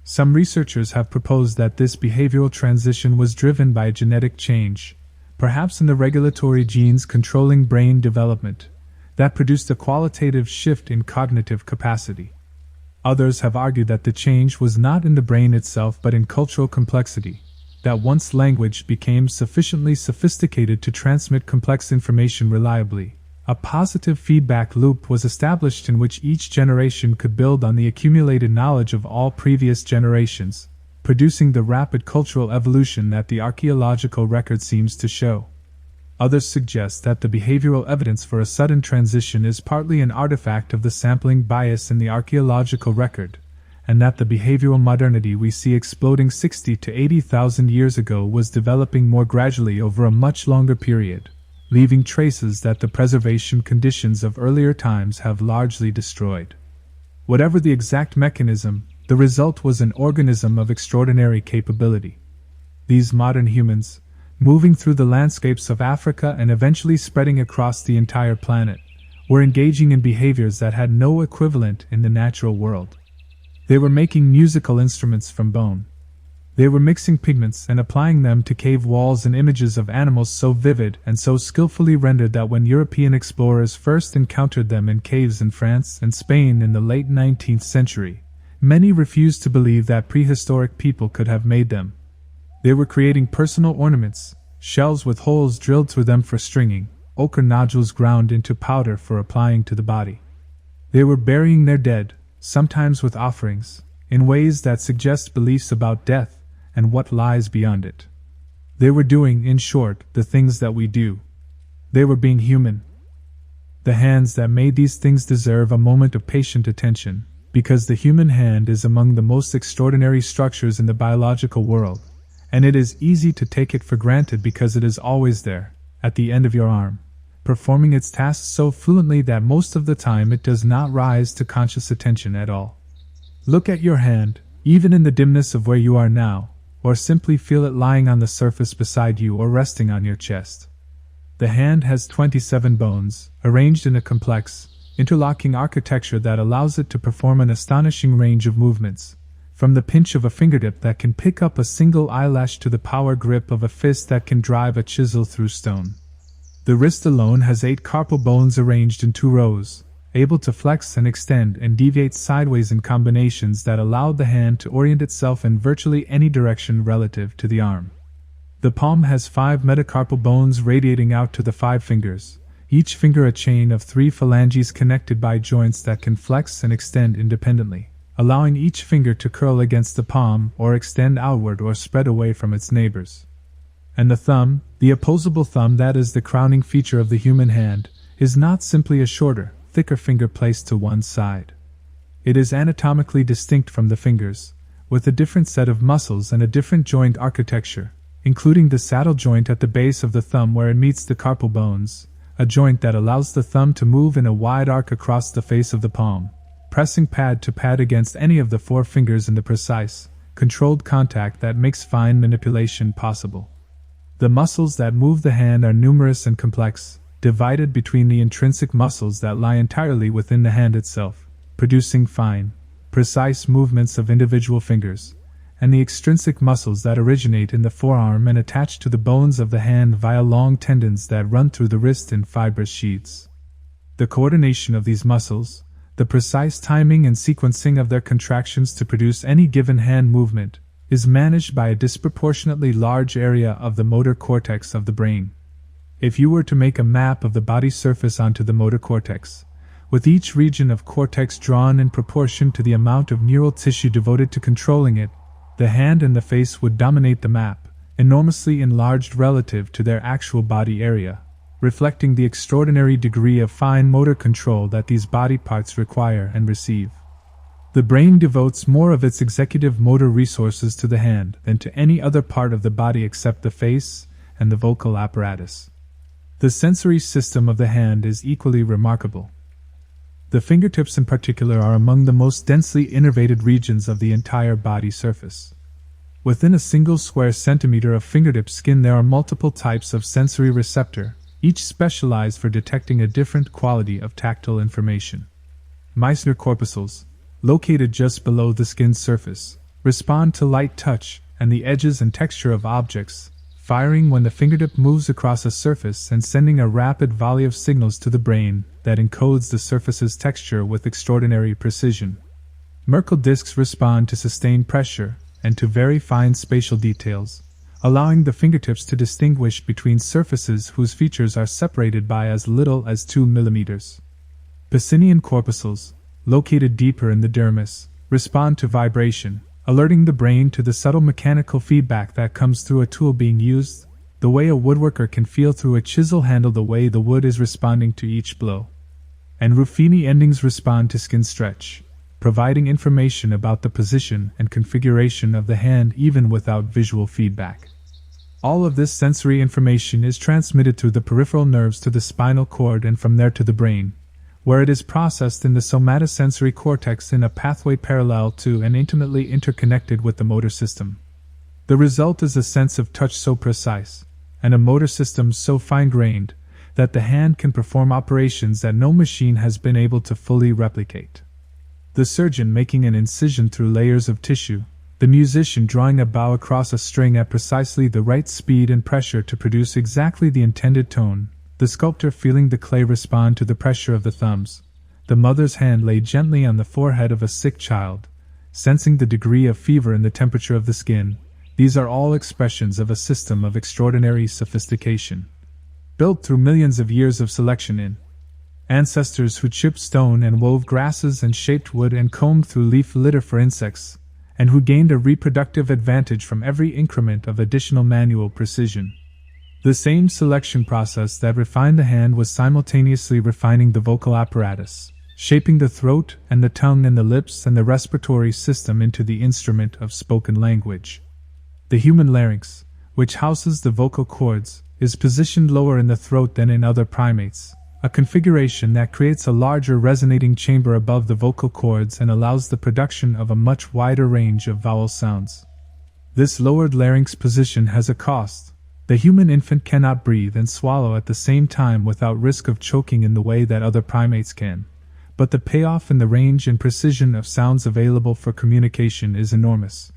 Some researchers have proposed that this behavioral transition was driven by a genetic change, perhaps in the regulatory genes controlling brain development, that produced a qualitative shift in cognitive capacity. Others have argued that the change was not in the brain itself but in cultural complexity, that once language became sufficiently sophisticated to transmit complex information reliably, a positive feedback loop was established in which each generation could build on the accumulated knowledge of all previous generations, producing the rapid cultural evolution that the archaeological record seems to show. Others suggest that the behavioral evidence for a sudden transition is partly an artifact of the sampling bias in the archaeological record, and that the behavioral modernity we see exploding 60 to 80,000 years ago was developing more gradually over a much longer period, leaving traces that the preservation conditions of earlier times have largely destroyed. Whatever the exact mechanism, the result was an organism of extraordinary capability. These modern humans, moving through the landscapes of Africa and eventually spreading across the entire planet, were engaging in behaviors that had no equivalent in the natural world. They were making musical instruments from bone. They were mixing pigments and applying them to cave walls and images of animals so vivid and so skillfully rendered that when European explorers first encountered them in caves in France and Spain in the late 19th century, many refused to believe that prehistoric people could have made them. They were creating personal ornaments, shells with holes drilled through them for stringing, ochre nodules ground into powder for applying to the body. They were burying their dead, sometimes with offerings, in ways that suggest beliefs about death and what lies beyond it. They were doing, in short, the things that we do. They were being human. The hands that made these things deserve a moment of patient attention, because the human hand is among the most extraordinary structures in the biological world, and it is easy to take it for granted because it is always there, at the end of your arm, performing its tasks so fluently that most of the time it does not rise to conscious attention at all. Look at your hand, even in the dimness of where you are now, or simply feel it lying on the surface beside you or resting on your chest. The hand has 27 bones, arranged in a complex, interlocking architecture that allows it to perform an astonishing range of movements, from the pinch of a fingertip that can pick up a single eyelash to the power grip of a fist that can drive a chisel through stone. The wrist alone has 8 carpal bones arranged in 2 rows, able to flex and extend and deviate sideways in combinations that allow the hand to orient itself in virtually any direction relative to the arm. The palm has 5 metacarpal bones radiating out to the 5 fingers, each finger a chain of 3 phalanges connected by joints that can flex and extend independently, allowing each finger to curl against the palm or extend outward or spread away from its neighbors. And the thumb, the opposable thumb that is the crowning feature of the human hand, is not simply a shorter, thicker finger placed to one side. It is anatomically distinct from the fingers, with a different set of muscles and a different joint architecture, including the saddle joint at the base of the thumb where it meets the carpal bones, a joint that allows the thumb to move in a wide arc across the face of the palm, pressing pad to pad against any of the 4 fingers in the precise, controlled contact that makes fine manipulation possible. The muscles that move the hand are numerous and complex, divided between the intrinsic muscles that lie entirely within the hand itself, producing fine, precise movements of individual fingers, and the extrinsic muscles that originate in the forearm and attach to the bones of the hand via long tendons that run through the wrist in fibrous sheaths. The coordination of these muscles, the precise timing and sequencing of their contractions to produce any given hand movement, is managed by a disproportionately large area of the motor cortex of the brain. If you were to make a map of the body surface onto the motor cortex, with each region of cortex drawn in proportion to the amount of neural tissue devoted to controlling it, the hand and the face would dominate the map, enormously enlarged relative to their actual body area, reflecting the extraordinary degree of fine motor control that these body parts require and receive. The brain devotes more of its executive motor resources to the hand than to any other part of the body except the face and the vocal apparatus. The sensory system of the hand is equally remarkable. The fingertips in particular are among the most densely innervated regions of the entire body surface. Within a single square centimeter of fingertip skin there are multiple types of sensory receptor, each specialized for detecting a different quality of tactile information. Meissner corpuscles, located just below the skin's surface, respond to light touch and the edges and texture of objects, firing when the fingertip moves across a surface and sending a rapid volley of signals to the brain that encodes the surface's texture with extraordinary precision. Merkel discs respond to sustained pressure and to very fine spatial details, allowing the fingertips to distinguish between surfaces whose features are separated by as little as 2 millimeters. Pacinian corpuscles, located deeper in the dermis, respond to vibration, alerting the brain to the subtle mechanical feedback that comes through a tool being used, the way a woodworker can feel through a chisel handle the way the wood is responding to each blow. And Ruffini endings respond to skin stretch. providing information about the position and configuration of the hand even without visual feedback. All of this sensory information is transmitted through the peripheral nerves to the spinal cord and from there to the brain, where it is processed in the somatosensory cortex in a pathway parallel to and intimately interconnected with the motor system. The result is a sense of touch so precise, and a motor system so fine-grained, that the hand can perform operations that no machine has been able to fully replicate. The surgeon making an incision through layers of tissue, the musician drawing a bow across a string at precisely the right speed and pressure to produce exactly the intended tone, the sculptor feeling the clay respond to the pressure of the thumbs, the mother's hand laid gently on the forehead of a sick child, sensing the degree of fever in the temperature of the skin. These are all expressions of a system of extraordinary sophistication, built through millions of years of selection in ancestors who chipped stone and wove grasses and shaped wood and combed through leaf litter for insects, and who gained a reproductive advantage from every increment of additional manual precision. The same selection process that refined the hand was simultaneously refining the vocal apparatus, shaping the throat and the tongue and the lips and the respiratory system into the instrument of spoken language. The human larynx, which houses the vocal cords, is positioned lower in the throat than in other primates, a configuration that creates a larger resonating chamber above the vocal cords and allows the production of a much wider range of vowel sounds. This lowered larynx position has a cost. The human infant cannot breathe and swallow at the same time without risk of choking in the way that other primates can, but the payoff in the range and precision of sounds available for communication is enormous.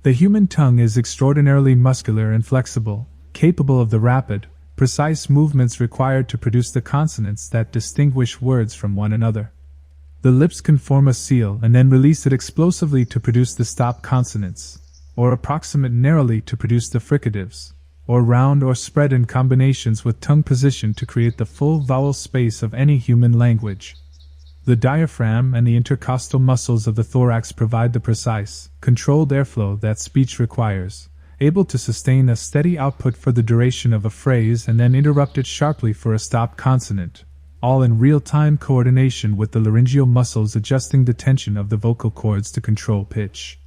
The human tongue is extraordinarily muscular and flexible, capable of the rapid, precise movements required to produce the consonants that distinguish words from one another. The lips can form a seal and then release it explosively to produce the stop consonants, or approximate narrowly to produce the fricatives, or round or spread in combinations with tongue position to create the full vowel space of any human language. The diaphragm and the intercostal muscles of the thorax provide the precise, controlled airflow that speech requires, able to sustain a steady output for the duration of a phrase and then interrupt it sharply for a stop consonant, all in real-time coordination with the laryngeal muscles adjusting the tension of the vocal cords to control pitch.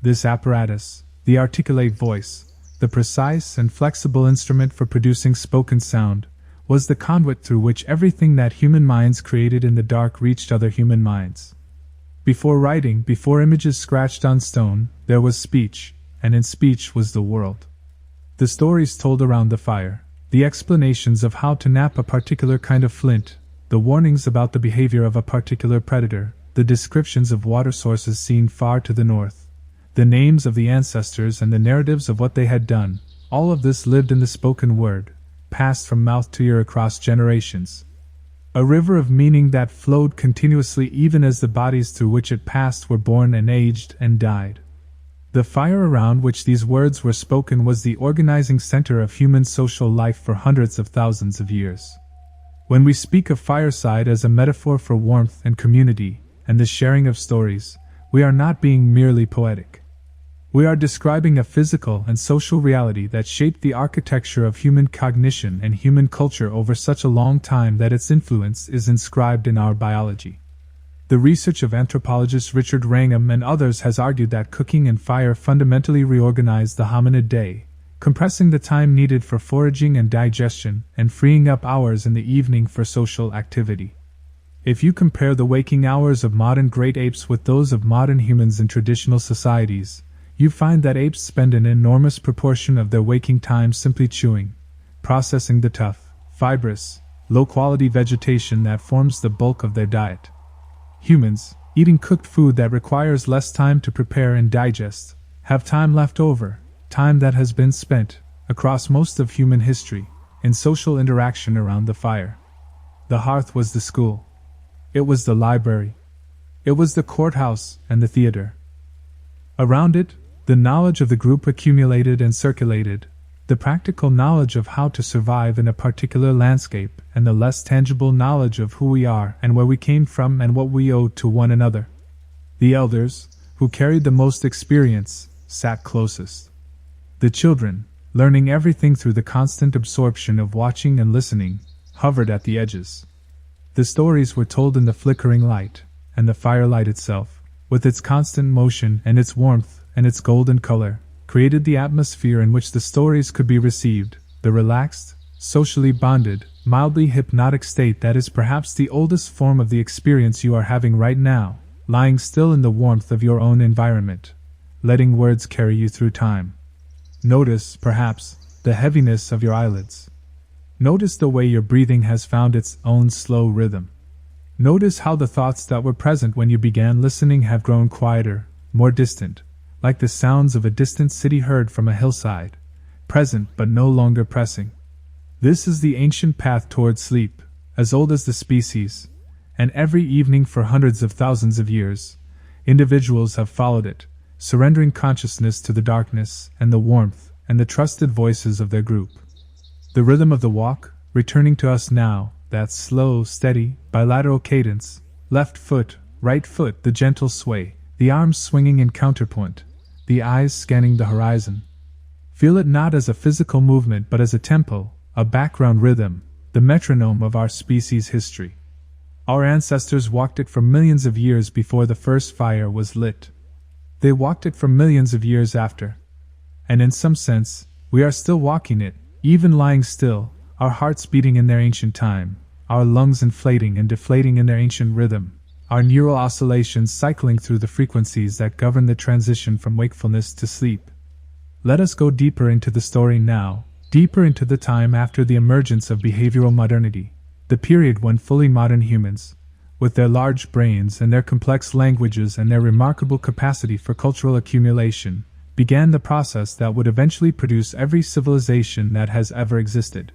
This apparatus, the articulate voice, the precise and flexible instrument for producing spoken sound, was the conduit through which everything that human minds created in the dark reached other human minds. Before writing, before images scratched on stone, there was speech, and in speech was the world. The stories told around the fire, the explanations of how to knap a particular kind of flint, the warnings about the behavior of a particular predator, the descriptions of water sources seen far to the north, the names of the ancestors and the narratives of what they had done, all of this lived in the spoken word, passed from mouth to ear across generations. A river of meaning that flowed continuously even as the bodies through which it passed were born and aged and died. The fire around which these words were spoken was the organizing center of human social life for hundreds of thousands of years. When we speak of fireside as a metaphor for warmth and community, and the sharing of stories, we are not being merely poetic. We are describing a physical and social reality that shaped the architecture of human cognition and human culture over such a long time that its influence is inscribed in our biology. The research of anthropologist Richard Wrangham and others has argued that cooking and fire fundamentally reorganized the hominid day, compressing the time needed for foraging and digestion and freeing up hours in the evening for social activity. If you compare the waking hours of modern great apes with those of modern humans in traditional societies, you find that apes spend an enormous proportion of their waking time simply chewing, processing the tough, fibrous, low-quality vegetation that forms the bulk of their diet. Humans, eating cooked food that requires less time to prepare and digest, have time left over, time that has been spent, across most of human history, in social interaction around the fire. The hearth was the school. It was the library. It was the courthouse and the theater. Around it, the knowledge of the group accumulated and circulated, the practical knowledge of how to survive in a particular landscape, and the less tangible knowledge of who we are and where we came from and what we owe to one another. The elders, who carried the most experience, sat closest. The children, learning everything through the constant absorption of watching and listening, hovered at the edges. The stories were told in the flickering light, and the firelight itself, with its constant motion and its warmth and its golden color, created the atmosphere in which the stories could be received, the relaxed, socially bonded, mildly hypnotic state that is perhaps the oldest form of the experience you are having right now, lying still in the warmth of your own environment, letting words carry you through time. Notice, perhaps, the heaviness of your eyelids. Notice the way your breathing has found its own slow rhythm. Notice how the thoughts that were present when you began listening have grown quieter, more distant, like the sounds of a distant city heard from a hillside, present but no longer pressing. This is the ancient path toward sleep, as old as the species, and every evening for hundreds of thousands of years, individuals have followed it, surrendering consciousness to the darkness and the warmth and the trusted voices of their group. The rhythm of the walk, returning to us now, that slow, steady, bilateral cadence, left foot, right foot, the gentle sway, the arms swinging in counterpoint, the eyes scanning the horizon. Feel it not as a physical movement but as a tempo, a background rhythm, the metronome of our species' history. Our ancestors walked it for millions of years before the first fire was lit. They walked it for millions of years after. And in some sense, we are still walking it, even lying still, our hearts beating in their ancient time, our lungs inflating and deflating in their ancient rhythm, our neural oscillations cycling through the frequencies that govern the transition from wakefulness to sleep. Let us go deeper into the story now, deeper into the time after the emergence of behavioral modernity, the period when fully modern humans, with their large brains and their complex languages and their remarkable capacity for cultural accumulation, began the process that would eventually produce every civilization that has ever existed.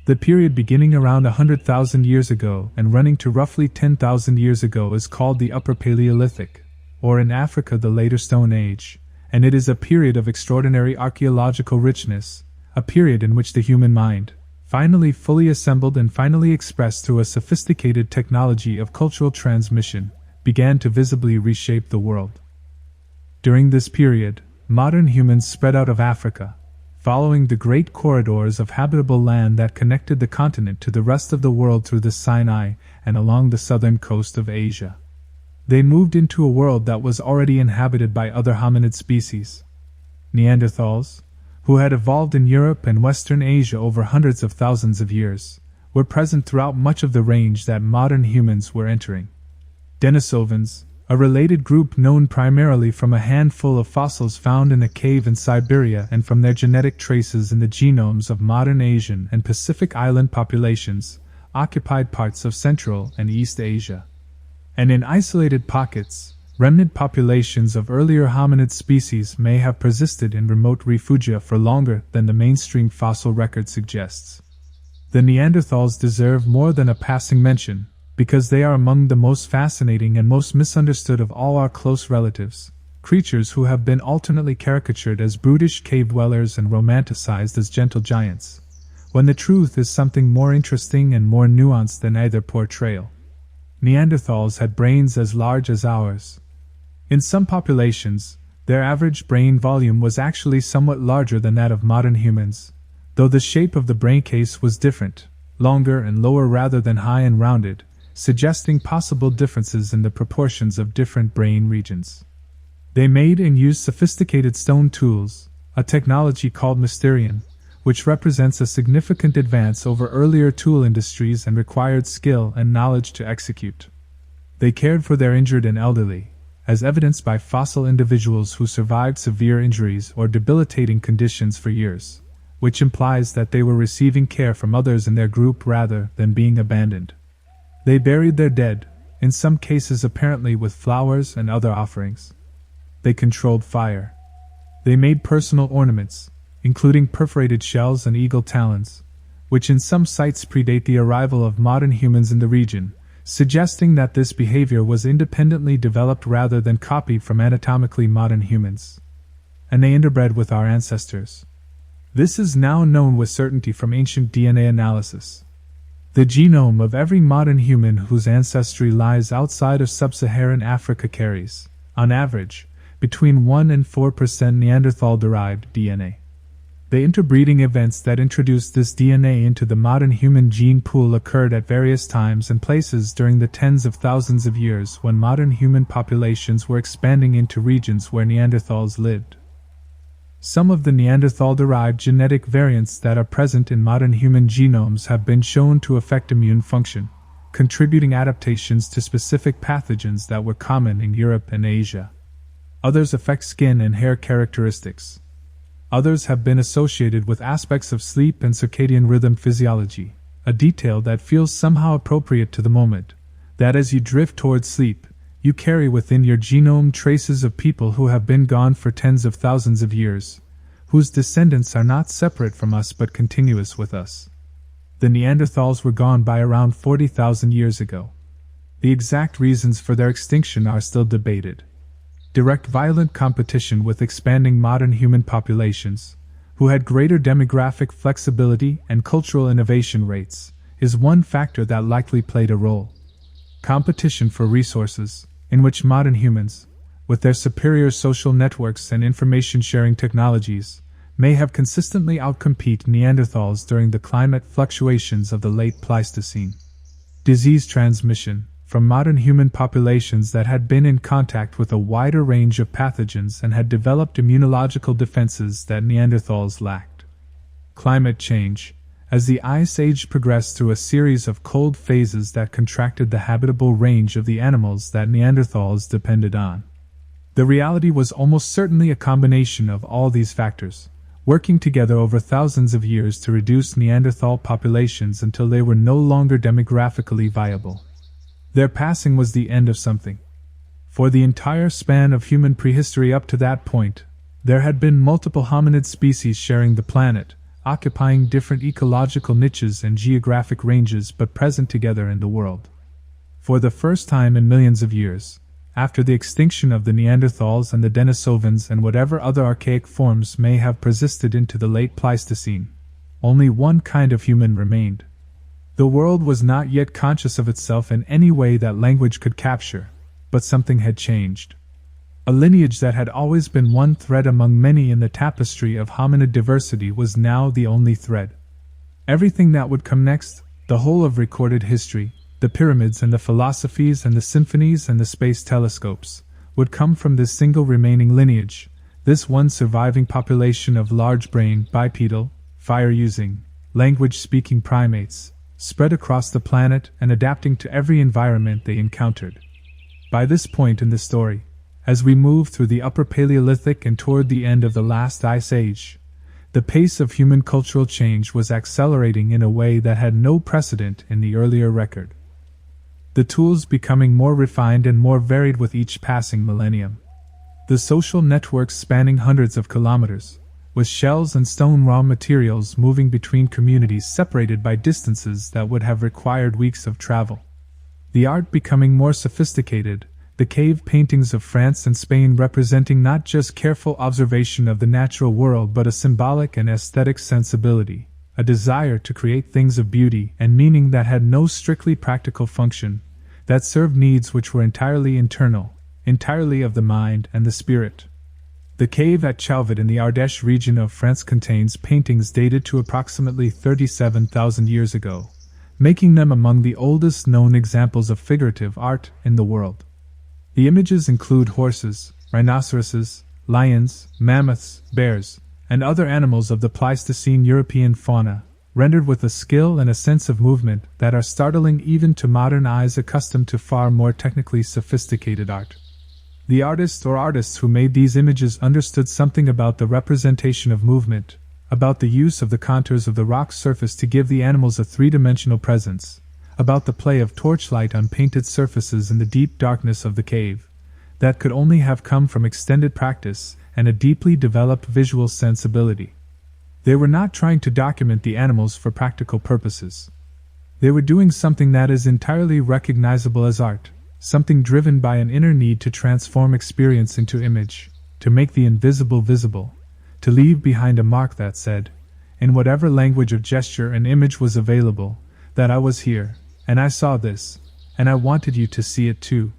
The period beginning around 100,000 years ago and running to roughly 10,000 years ago is called the Upper Paleolithic, or in Africa the Later Stone Age, and it is a period of extraordinary archaeological richness, a period in which the human mind, finally fully assembled and finally expressed through a sophisticated technology of cultural transmission, began to visibly reshape the world. During this period, modern humans spread out of Africa, following the great corridors of habitable land that connected the continent to the rest of the world through the Sinai and along the southern coast of Asia. They moved into a world that was already inhabited by other hominid species. Neanderthals, who had evolved in Europe and Western Asia over hundreds of thousands of years, were present throughout much of the range that modern humans were entering. Denisovans, a related group known primarily from a handful of fossils found in a cave in Siberia and from their genetic traces in the genomes of modern Asian and Pacific Island populations, occupied parts of Central and East Asia. And in isolated pockets, remnant populations of earlier hominid species may have persisted in remote refugia for longer than the mainstream fossil record suggests. The Neanderthals deserve more than a passing mention, because they are among the most fascinating and most misunderstood of all our close relatives, creatures who have been alternately caricatured as brutish cave dwellers and romanticized as gentle giants, when the truth is something more interesting and more nuanced than either portrayal. Neanderthals had brains as large as ours. In some populations, their average brain volume was actually somewhat larger than that of modern humans, though the shape of the brain case was different, longer and lower rather than high and rounded, suggesting possible differences in the proportions of different brain regions. They made and used sophisticated stone tools, a technology called Mysterion, which represents a significant advance over earlier tool industries and required skill and knowledge to execute. They cared for their injured and elderly, as evidenced by fossil individuals who survived severe injuries or debilitating conditions for years, which implies that they were receiving care from others in their group rather than being abandoned. They buried their dead, in some cases apparently with flowers and other offerings. They controlled fire. They made personal ornaments, including perforated shells and eagle talons, which in some sites predate the arrival of modern humans in the region, suggesting that this behavior was independently developed rather than copied from anatomically modern humans. And they interbred with our ancestors. This is now known with certainty from ancient DNA analysis. The genome of every modern human whose ancestry lies outside of sub-Saharan Africa carries, on average, between 1 and 4% Neanderthal-derived DNA. The interbreeding events that introduced this DNA into the modern human gene pool occurred at various times and places during the tens of thousands of years when modern human populations were expanding into regions where Neanderthals lived. Some of the Neanderthal-derived genetic variants that are present in modern human genomes have been shown to affect immune function, contributing adaptations to specific pathogens that were common in Europe and Asia. Others affect skin and hair characteristics. Others have been associated with aspects of sleep and circadian rhythm physiology, a detail that feels somehow appropriate to the moment, that as you drift towards sleep, you carry within your genome traces of people who have been gone for tens of thousands of years, whose descendants are not separate from us but continuous with us. The Neanderthals were gone by around 40,000 years ago. The exact reasons for their extinction are still debated. Direct violent competition with expanding modern human populations, who had greater demographic flexibility and cultural innovation rates, is one factor that likely played a role. Competition for resources, in which modern humans, with their superior social networks and information-sharing technologies, may have consistently outcompete Neanderthals during the climate fluctuations of the late Pleistocene. Disease transmission, from modern human populations that had been in contact with a wider range of pathogens and had developed immunological defenses that Neanderthals lacked. Climate change, as the Ice Age progressed through a series of cold phases that contracted the habitable range of the animals that Neanderthals depended on. The reality was almost certainly a combination of all these factors, working together over thousands of years to reduce Neanderthal populations until they were no longer demographically viable. Their passing was the end of something. For the entire span of human prehistory up to that point, there had been multiple hominid species sharing the planet, occupying different ecological niches and geographic ranges but present together in the world. For the first time in millions of years, after the extinction of the Neanderthals and the Denisovans and whatever other archaic forms may have persisted into the late Pleistocene, only one kind of human remained. The world was not yet conscious of itself in any way that language could capture, but something had changed. A lineage that had always been one thread among many in the tapestry of hominid diversity was now the only thread. Everything that would come next, the whole of recorded history, the pyramids and the philosophies and the symphonies and the space telescopes, would come from this single remaining lineage, this one surviving population of large-brained, bipedal, fire-using, language-speaking primates, spread across the planet and adapting to every environment they encountered. By this point in the story, as we move through the Upper Paleolithic and toward the end of the last Ice Age, the pace of human cultural change was accelerating in a way that had no precedent in the earlier record. The tools becoming more refined and more varied with each passing millennium. The social networks spanning hundreds of kilometers, with shells and stone raw materials moving between communities separated by distances that would have required weeks of travel. The art becoming more sophisticated, the cave paintings of France and Spain representing not just careful observation of the natural world but a symbolic and aesthetic sensibility, a desire to create things of beauty and meaning that had no strictly practical function, that served needs which were entirely internal, entirely of the mind and the spirit. The cave at Chauvet in the Ardèche region of France contains paintings dated to approximately 37,000 years ago, making them among the oldest known examples of figurative art in the world. The images include horses, rhinoceroses, lions, mammoths, bears, and other animals of the Pleistocene European fauna, rendered with a skill and a sense of movement that are startling even to modern eyes accustomed to far more technically sophisticated art. The artist or artists who made these images understood something about the representation of movement, about the use of the contours of the rock surface to give the animals a three-dimensional presence, about the play of torchlight on painted surfaces in the deep darkness of the cave, that could only have come from extended practice and a deeply developed visual sensibility. They were not trying to document the animals for practical purposes. They were doing something that is entirely recognizable as art, something driven by an inner need to transform experience into image, to make the invisible visible, to leave behind a mark that said, in whatever language of gesture and image was available, that I was here, and I saw this, and I wanted you to see it too.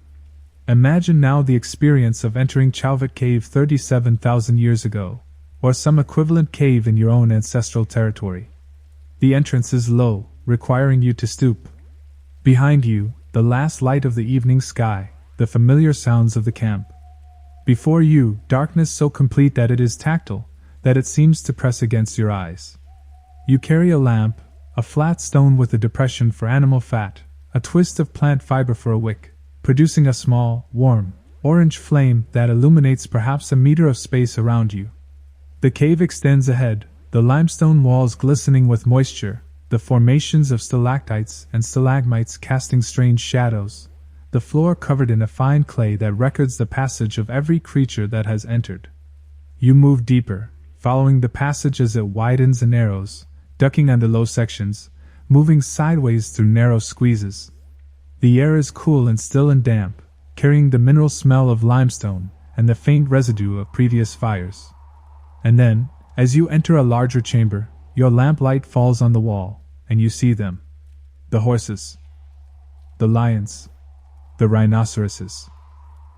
Imagine now the experience of entering Chauvet Cave 37,000 years ago, or some equivalent cave in your own ancestral territory. The entrance is low, requiring you to stoop. Behind you, the last light of the evening sky, the familiar sounds of the camp. Before you, darkness so complete that it is tactile, that it seems to press against your eyes. You carry a lamp, a flat stone with a depression for animal fat, a twist of plant fiber for a wick, producing a small, warm, orange flame that illuminates perhaps a meter of space around you. The cave extends ahead, the limestone walls glistening with moisture, the formations of stalactites and stalagmites casting strange shadows, the floor covered in a fine clay that records the passage of every creature that has entered. You move deeper, following the passage as it widens and narrows, ducking under low sections, moving sideways through narrow squeezes. The air is cool and still and damp, carrying the mineral smell of limestone and the faint residue of previous fires. And then, as you enter a larger chamber, your lamplight falls on the wall, and you see them. The horses. The lions. The rhinoceroses.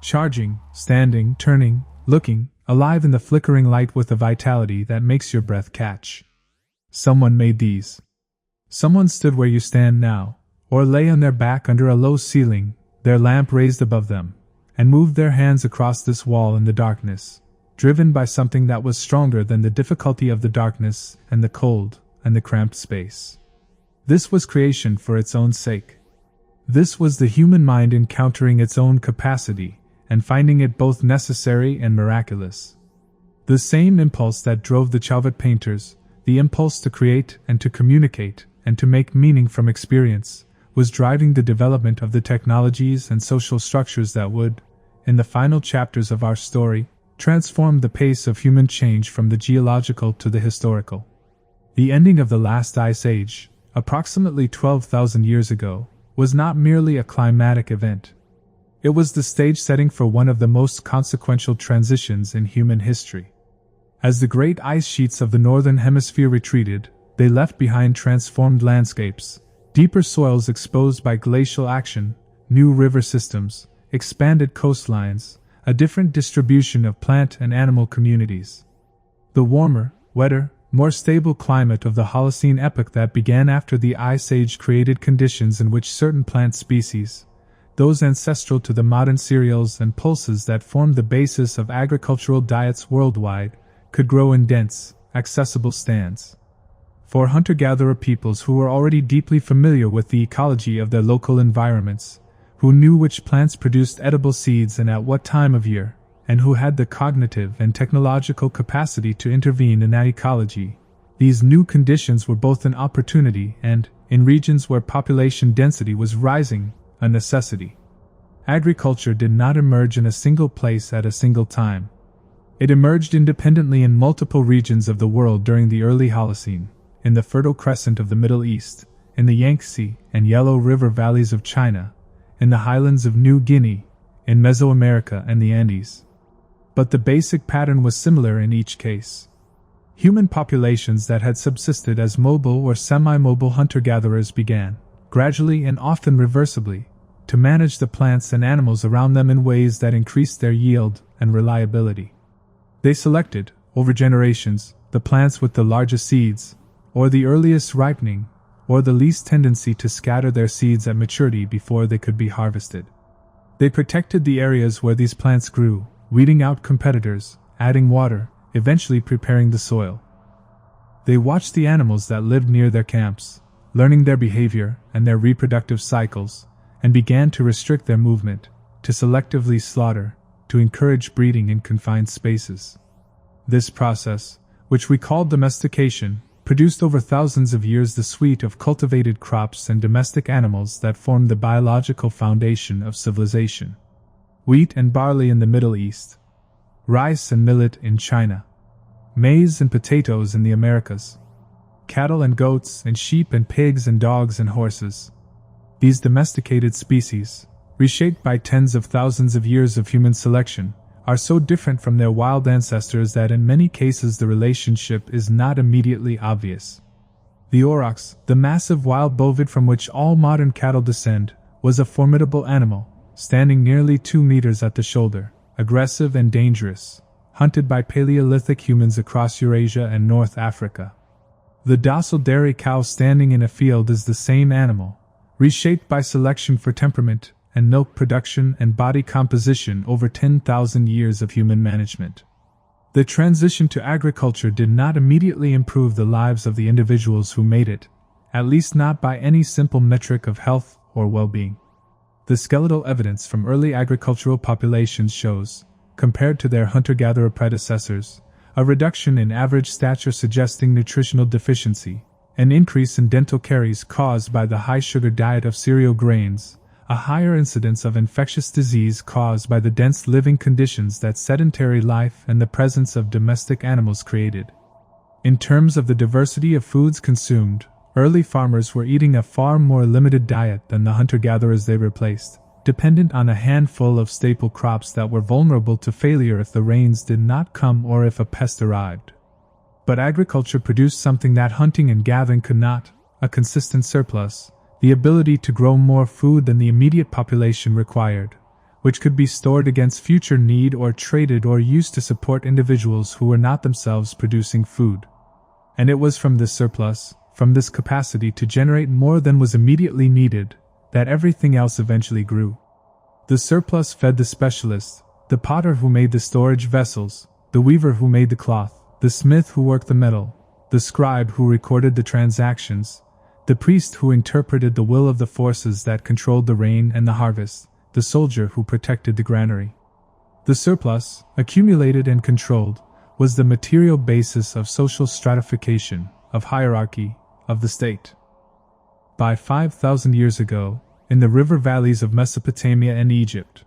Charging, standing, turning, looking, alive in the flickering light with a vitality that makes your breath catch. Someone made these. Someone stood where you stand now, or lay on their back under a low ceiling, their lamp raised above them, and moved their hands across this wall in the darkness, driven by something that was stronger than the difficulty of the darkness and the cold and the cramped space. This was creation for its own sake. This was the human mind encountering its own capacity and finding it both necessary and miraculous. The same impulse that drove the Chauvet painters, the impulse to create and to communicate and to make meaning from experience, was driving the development of the technologies and social structures that would, in the final chapters of our story, transform the pace of human change from the geological to the historical. The ending of the last ice age, approximately 12,000 years ago, was not merely a climatic event. It was the stage setting for one of the most consequential transitions in human history. As the great ice sheets of the northern hemisphere retreated, they left behind transformed landscapes, deeper soils exposed by glacial action, new river systems, expanded coastlines, a different distribution of plant and animal communities. The warmer, wetter, more stable climate of the Holocene epoch that began after the Ice Age created conditions in which certain plant species, those ancestral to the modern cereals and pulses that formed the basis of agricultural diets worldwide, could grow in dense, accessible stands. For hunter-gatherer peoples who were already deeply familiar with the ecology of their local environments, who knew which plants produced edible seeds and at what time of year, and who had the cognitive and technological capacity to intervene in that ecology, these new conditions were both an opportunity and, in regions where population density was rising, a necessity. Agriculture did not emerge in a single place at a single time. It emerged independently in multiple regions of the world during the early Holocene, in the Fertile Crescent of the Middle East, in the Yangtze and Yellow River valleys of China, in the highlands of New Guinea, in Mesoamerica and the Andes. But the basic pattern was similar in each case. Human populations that had subsisted as mobile or semi-mobile hunter-gatherers began, gradually and often reversibly, to manage the plants and animals around them in ways that increased their yield and reliability. They selected, over generations, the plants with the largest seeds, or the earliest ripening, or the least tendency to scatter their seeds at maturity before they could be harvested. They protected the areas where these plants grew, weeding out competitors, adding water, eventually preparing the soil. They watched the animals that lived near their camps, learning their behavior and their reproductive cycles, and began to restrict their movement, to selectively slaughter, to encourage breeding in confined spaces. This process, which we call domestication, produced over thousands of years the suite of cultivated crops and domestic animals that formed the biological foundation of civilization. Wheat and barley in the Middle East, rice and millet in China, maize and potatoes in the Americas, cattle and goats and sheep and pigs and dogs and horses. These domesticated species, reshaped by tens of thousands of years of human selection, are so different from their wild ancestors that in many cases the relationship is not immediately obvious. The aurochs, the massive wild bovid from which all modern cattle descend, was a formidable animal, standing nearly 2 meters at the shoulder, aggressive and dangerous, hunted by Paleolithic humans across Eurasia and North Africa. The docile dairy cow standing in a field is the same animal, reshaped by selection for temperament and milk production and body composition over 10,000 years of human management. The transition to agriculture did not immediately improve the lives of the individuals who made it, at least not by any simple metric of health or well-being. The skeletal evidence from early agricultural populations shows, compared to their hunter-gatherer predecessors, a reduction in average stature suggesting nutritional deficiency, an increase in dental caries caused by the high-sugar diet of cereal grains, a higher incidence of infectious disease caused by the dense living conditions that sedentary life and the presence of domestic animals created. In terms of the diversity of foods consumed, early farmers were eating a far more limited diet than the hunter-gatherers they replaced, dependent on a handful of staple crops that were vulnerable to failure if the rains did not come or if a pest arrived. But agriculture produced something that hunting and gathering could not, a consistent surplus, the ability to grow more food than the immediate population required, which could be stored against future need or traded or used to support individuals who were not themselves producing food. And it was from this surplus, from this capacity to generate more than was immediately needed, that everything else eventually grew. The surplus fed the specialist, the potter who made the storage vessels, the weaver who made the cloth, the smith who worked the metal, the scribe who recorded the transactions, the priest who interpreted the will of the forces that controlled the rain and the harvest, the soldier who protected the granary. The surplus, accumulated and controlled, was the material basis of social stratification, of hierarchy, of the state. By 5,000 years ago, in the river valleys of Mesopotamia and Egypt,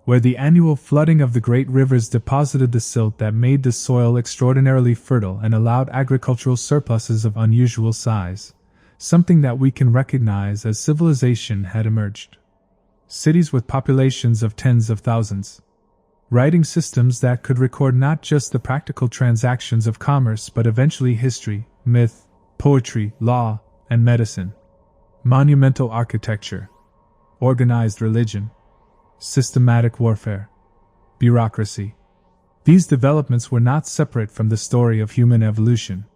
where the annual flooding of the great rivers deposited the silt that made the soil extraordinarily fertile and allowed agricultural surpluses of unusual size, something that we can recognize as civilization had emerged. Cities with populations of tens of thousands. Writing systems that could record not just the practical transactions of commerce but eventually history, myth, poetry, law, and medicine. Monumental architecture. Organized religion. Systematic warfare. Bureaucracy. These developments were not separate from the story of human evolution.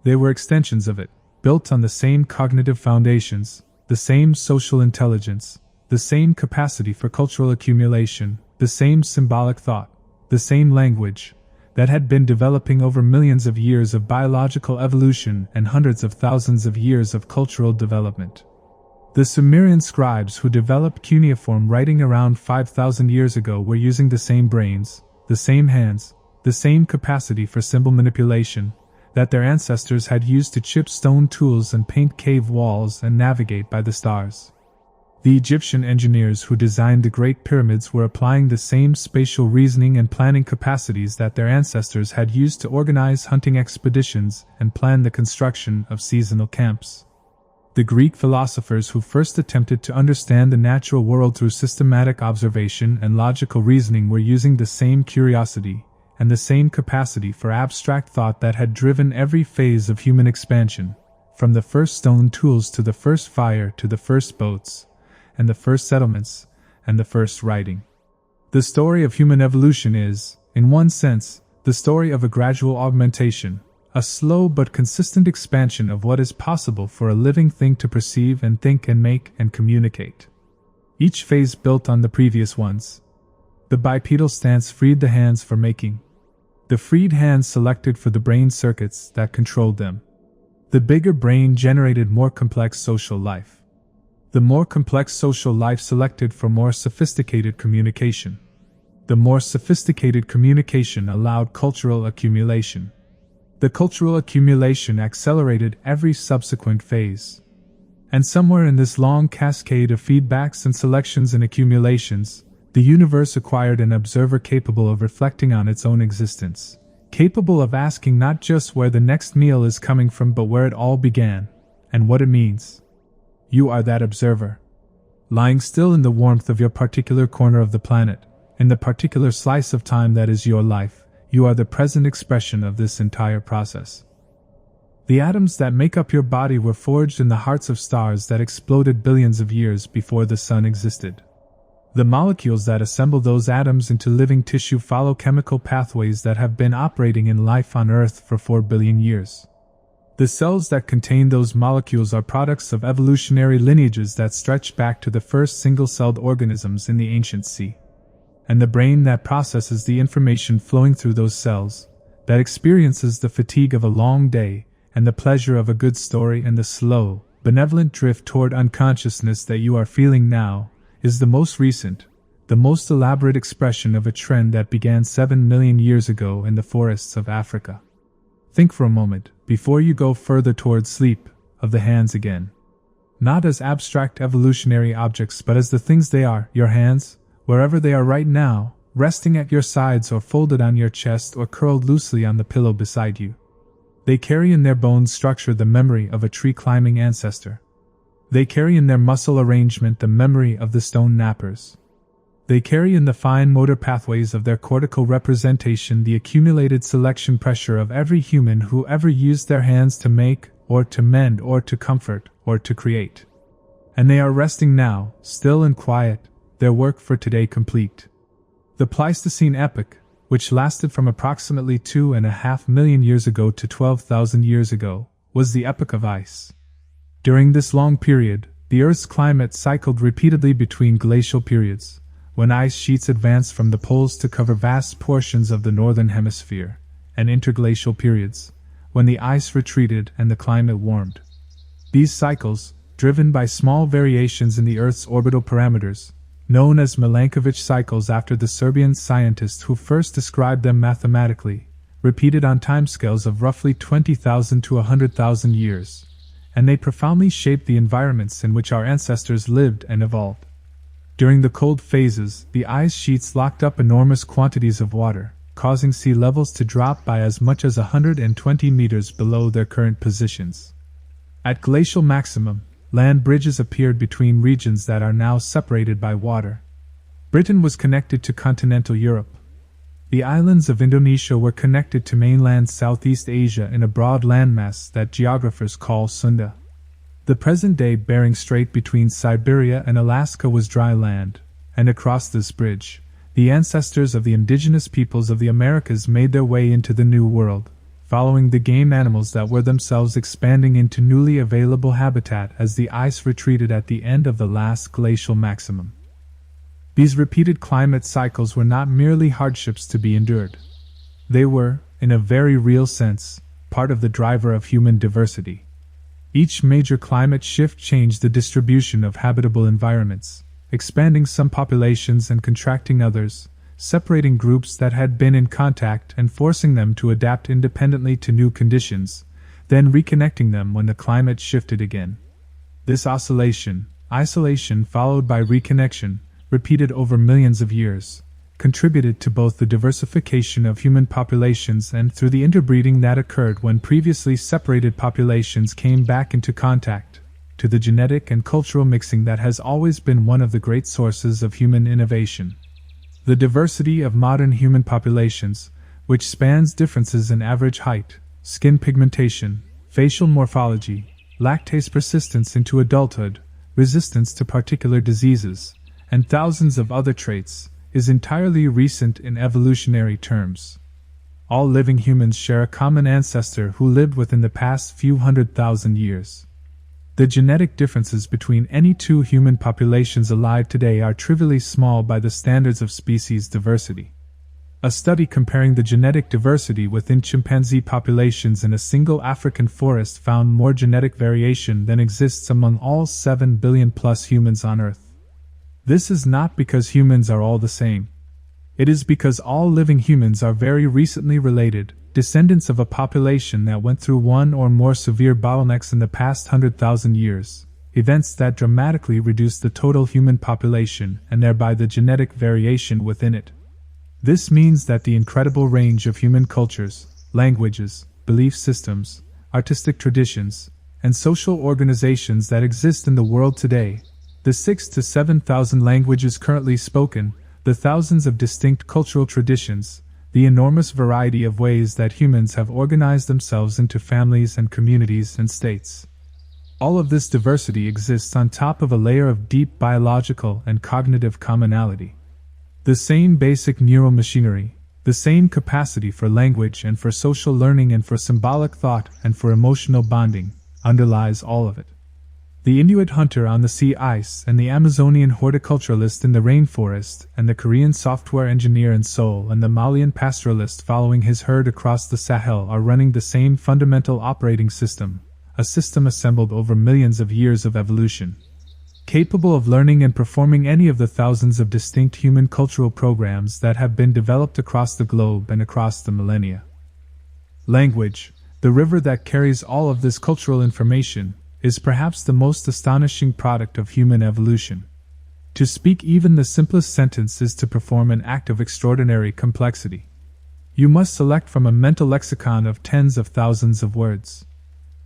They were extensions of it, built on the same cognitive foundations, the same social intelligence, the same capacity for cultural accumulation, the same symbolic thought, the same language, that had been developing over millions of years of biological evolution and hundreds of thousands of years of cultural development. The Sumerian scribes who developed cuneiform writing around 5,000 years ago were using the same brains, the same hands, the same capacity for symbol manipulation that their ancestors had used to chip stone tools and paint cave walls and navigate by the stars. The Egyptian engineers who designed the Great Pyramids were applying the same spatial reasoning and planning capacities that their ancestors had used to organize hunting expeditions and plan the construction of seasonal camps. The Greek philosophers who first attempted to understand the natural world through systematic observation and logical reasoning were using the same curiosity and the same capacity for abstract thought that had driven every phase of human expansion, from the first stone tools to the first fire to the first boats, and the first settlements, and the first writing. The story of human evolution is, in one sense, the story of a gradual augmentation, a slow but consistent expansion of what is possible for a living thing to perceive and think and make and communicate. Each phase built on the previous ones. The bipedal stance freed the hands for making. The freed hands selected for the brain circuits that controlled them. The bigger brain generated more complex social life. The more complex social life selected for more sophisticated communication. The more sophisticated communication allowed cultural accumulation. The cultural accumulation accelerated every subsequent phase. And somewhere in this long cascade of feedbacks and selections and accumulations, the universe acquired an observer capable of reflecting on its own existence, capable of asking not just where the next meal is coming from but where it all began, and what it means. You are that observer. Lying still in the warmth of your particular corner of the planet, in the particular slice of time that is your life, you are the present expression of this entire process. The atoms that make up your body were forged in the hearts of stars that exploded billions of years before the sun existed. The molecules that assemble those atoms into living tissue follow chemical pathways that have been operating in life on Earth for 4 billion years. The cells that contain those molecules are products of evolutionary lineages that stretch back to the first single-celled organisms in the ancient sea. And the brain that processes the information flowing through those cells, that experiences the fatigue of a long day, and the pleasure of a good story and the slow, benevolent drift toward unconsciousness that you are feeling now, is the most recent, the most elaborate expression of a trend that began 7 million years ago in the forests of Africa. Think for a moment, before you go further toward sleep, of the hands again. Not as abstract evolutionary objects but as the things they are, your hands, wherever they are right now, resting at your sides or folded on your chest or curled loosely on the pillow beside you. They carry in their bone structure the memory of a tree-climbing ancestor. They carry in their muscle arrangement the memory of the stone knappers. They carry in the fine motor pathways of their cortical representation the accumulated selection pressure of every human who ever used their hands to make, or to mend, or to comfort, or to create. And they are resting now, still and quiet, their work for today complete. The Pleistocene epoch, which lasted from approximately 2.5 million years ago to 12,000 years ago, was the epoch of ice. During this long period, the Earth's climate cycled repeatedly between glacial periods, when ice sheets advanced from the poles to cover vast portions of the northern hemisphere, and interglacial periods, when the ice retreated and the climate warmed. These cycles, driven by small variations in the Earth's orbital parameters, known as Milankovitch cycles after the Serbian scientist who first described them mathematically, repeated on timescales of roughly 20,000 to 100,000 years, and they profoundly shaped the environments in which our ancestors lived and evolved. During the cold phases, the ice sheets locked up enormous quantities of water, causing sea levels to drop by as much as 120 meters below their current positions. At glacial maximum, land bridges appeared between regions that are now separated by water. Britain was connected to continental Europe. The islands of Indonesia were connected to mainland Southeast Asia in a broad landmass that geographers call Sunda. The present-day Bering Strait between Siberia and Alaska was dry land, and across this bridge, the ancestors of the indigenous peoples of the Americas made their way into the New World, following the game animals that were themselves expanding into newly available habitat as the ice retreated at the end of the last glacial maximum. These repeated climate cycles were not merely hardships to be endured. They were, in a very real sense, part of the driver of human diversity. Each major climate shift changed the distribution of habitable environments, expanding some populations and contracting others, separating groups that had been in contact and forcing them to adapt independently to new conditions, then reconnecting them when the climate shifted again. This oscillation, isolation followed by reconnection, repeated over millions of years, contributed to both the diversification of human populations and through the interbreeding that occurred when previously separated populations came back into contact, to the genetic and cultural mixing that has always been one of the great sources of human innovation. The diversity of modern human populations, which spans differences in average height, skin pigmentation, facial morphology, lactase persistence into adulthood, resistance to particular diseases, and thousands of other traits, is entirely recent in evolutionary terms. All living humans share a common ancestor who lived within the past few 100,000 years. The genetic differences between any two human populations alive today are trivially small by the standards of species diversity. A study comparing the genetic diversity within chimpanzee populations in a single African forest found more genetic variation than exists among all 7 billion plus humans on Earth. This is not because humans are all the same. It is because all living humans are very recently related, descendants of a population that went through one or more severe bottlenecks in the past 100,000 years, events that dramatically reduced the total human population and thereby the genetic variation within it. This means that the incredible range of human cultures, languages, belief systems, artistic traditions, and social organizations that exist in the world today, the 6,000 to 7,000 languages currently spoken, the thousands of distinct cultural traditions, the enormous variety of ways that humans have organized themselves into families and communities and states. All of this diversity exists on top of a layer of deep biological and cognitive commonality. The same basic neural machinery, the same capacity for language and for social learning and for symbolic thought and for emotional bonding, underlies all of it. The Inuit hunter on the sea ice and the Amazonian horticulturalist in the rainforest and the Korean software engineer in Seoul and the Malian pastoralist following his herd across the Sahel are running the same fundamental operating system, a system assembled over millions of years of evolution, capable of learning and performing any of the thousands of distinct human cultural programs that have been developed across the globe and across the millennia. Language, the river that carries all of this cultural information, is perhaps the most astonishing product of human evolution. To speak even the simplest sentence is to perform an act of extraordinary complexity. You must select from a mental lexicon of tens of thousands of words.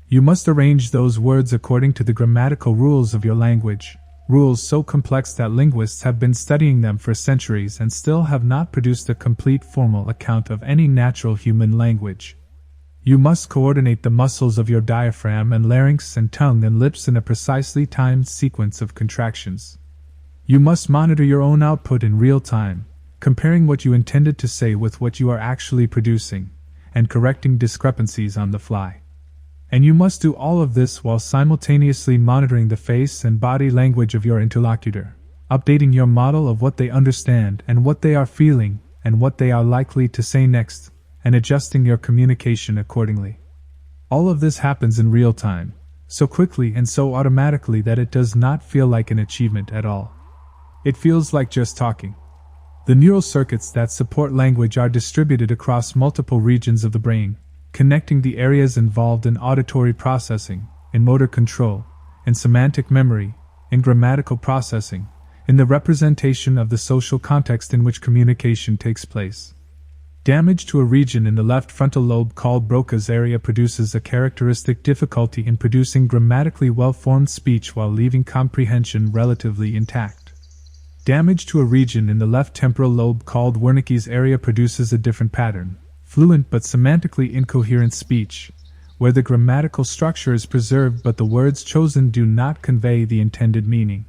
You must arrange those words according to the grammatical rules of your language, rules so complex that linguists have been studying them for centuries and still have not produced a complete formal account of any natural human language. You must coordinate the muscles of your diaphragm and larynx and tongue and lips in a precisely timed sequence of contractions. You must monitor your own output in real time, comparing what you intended to say with what you are actually producing, and correcting discrepancies on the fly. And you must do all of this while simultaneously monitoring the face and body language of your interlocutor, updating your model of what they understand and what they are feeling and what they are likely to say next, and adjusting your communication accordingly. All of this happens in real time, so quickly and so automatically that it does not feel like an achievement at all. It feels like just talking. The neural circuits that support language are distributed across multiple regions of the brain, connecting the areas involved in auditory processing, in motor control, in semantic memory, in grammatical processing, in the representation of the social context in which communication takes place. Damage to a region in the left frontal lobe called Broca's area produces a characteristic difficulty in producing grammatically well-formed speech while leaving comprehension relatively intact. Damage to a region in the left temporal lobe called Wernicke's area produces a different pattern, fluent but semantically incoherent speech, where the grammatical structure is preserved but the words chosen do not convey the intended meaning.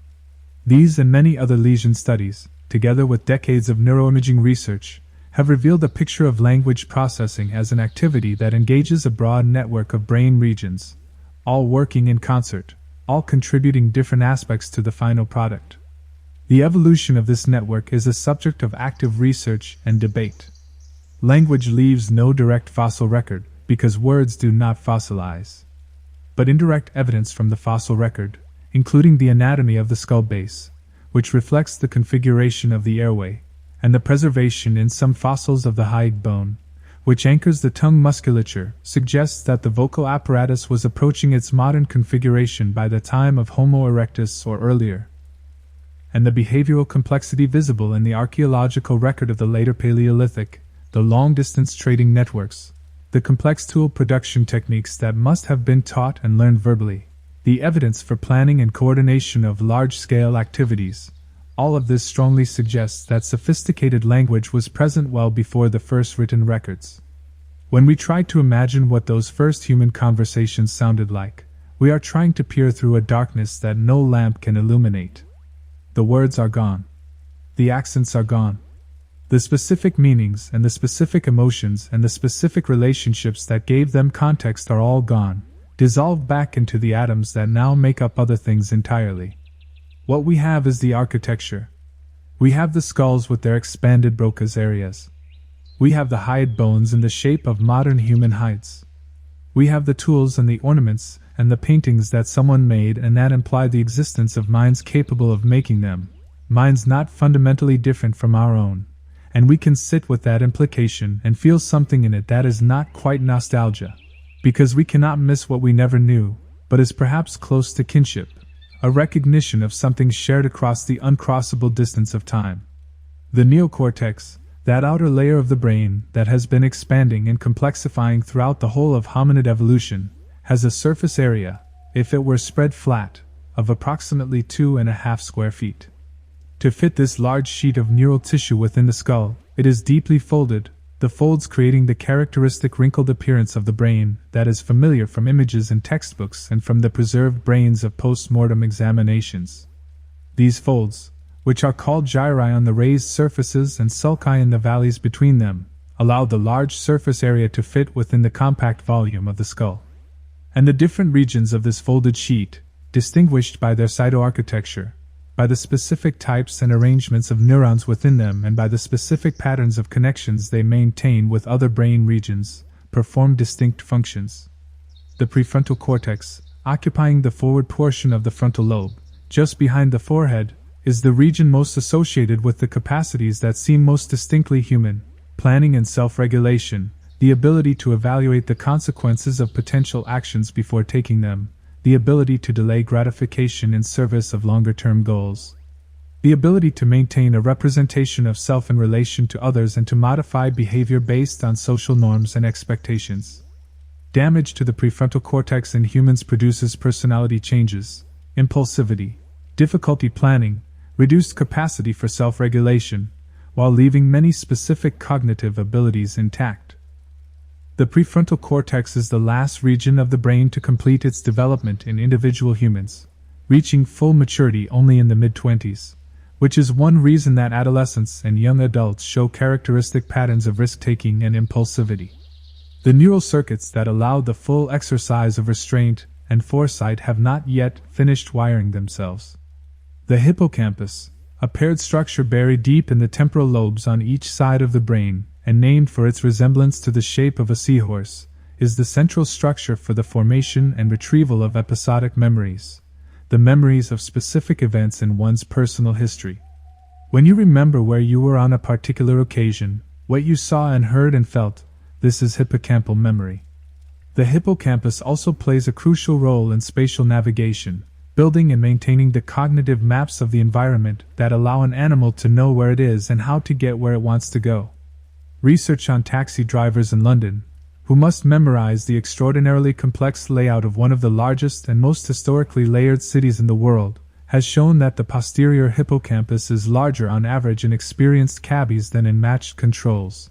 These and many other lesion studies, together with decades of neuroimaging research, have revealed a picture of language processing as an activity that engages a broad network of brain regions, all working in concert, all contributing different aspects to the final product. The evolution of this network is a subject of active research and debate. Language leaves no direct fossil record, because words do not fossilize. But indirect evidence from the fossil record, including the anatomy of the skull base, which reflects the configuration of the airway, and the preservation in some fossils of the hyoid bone, which anchors the tongue musculature, suggests that the vocal apparatus was approaching its modern configuration by the time of Homo erectus or earlier. And the behavioral complexity visible in the archaeological record of the later Paleolithic, the long-distance trading networks, the complex tool production techniques that must have been taught and learned verbally, the evidence for planning and coordination of large-scale activities, all of this strongly suggests that sophisticated language was present well before the first written records. When we try to imagine what those first human conversations sounded like, we are trying to peer through a darkness that no lamp can illuminate. The words are gone. The accents are gone. The specific meanings and the specific emotions and the specific relationships that gave them context are all gone, dissolved back into the atoms that now make up other things entirely. What we have is the architecture. We have the skulls with their expanded Broca's areas. We have the hyoid bones in the shape of modern human hides. We have the tools and the ornaments and the paintings that someone made and that imply the existence of minds capable of making them, minds not fundamentally different from our own, and we can sit with that implication and feel something in it that is not quite nostalgia, because we cannot miss what we never knew, but is perhaps close to kinship. A recognition of something shared across the uncrossable distance of time. The neocortex, that outer layer of the brain that has been expanding and complexifying throughout the whole of hominid evolution, has a surface area, if it were spread flat, of approximately 2.5 square feet. To fit this large sheet of neural tissue within the skull, it is deeply folded, the folds creating the characteristic wrinkled appearance of the brain that is familiar from images in textbooks and from the preserved brains of post-mortem examinations. These folds, which are called gyri on the raised surfaces and sulci in the valleys between them, allow the large surface area to fit within the compact volume of the skull. And the different regions of this folded sheet, distinguished by their cytoarchitecture, by the specific types and arrangements of neurons within them and by the specific patterns of connections they maintain with other brain regions, perform distinct functions. The prefrontal cortex, occupying the forward portion of the frontal lobe, just behind the forehead, is the region most associated with the capacities that seem most distinctly human: planning and self-regulation, the ability to evaluate the consequences of potential actions before taking them, the ability to delay gratification in service of longer-term goals, the ability to maintain a representation of self in relation to others and to modify behavior based on social norms and expectations. Damage to the prefrontal cortex in humans produces personality changes, impulsivity, difficulty planning, reduced capacity for self-regulation, while leaving many specific cognitive abilities intact. The prefrontal cortex is the last region of the brain to complete its development in individual humans, reaching full maturity only in the mid-20s, which is one reason that adolescents and young adults show characteristic patterns of risk-taking and impulsivity. The neural circuits that allow the full exercise of restraint and foresight have not yet finished wiring themselves. The hippocampus, a paired structure buried deep in the temporal lobes on each side of the brain, and named for its resemblance to the shape of a seahorse, is the central structure for the formation and retrieval of episodic memories, the memories of specific events in one's personal history. When you remember where you were on a particular occasion, what you saw and heard and felt, this is hippocampal memory. The hippocampus also plays a crucial role in spatial navigation, building and maintaining the cognitive maps of the environment that allow an animal to know where it is and how to get where it wants to go. Research on taxi drivers in London, who must memorize the extraordinarily complex layout of one of the largest and most historically layered cities in the world, has shown that the posterior hippocampus is larger on average in experienced cabbies than in matched controls,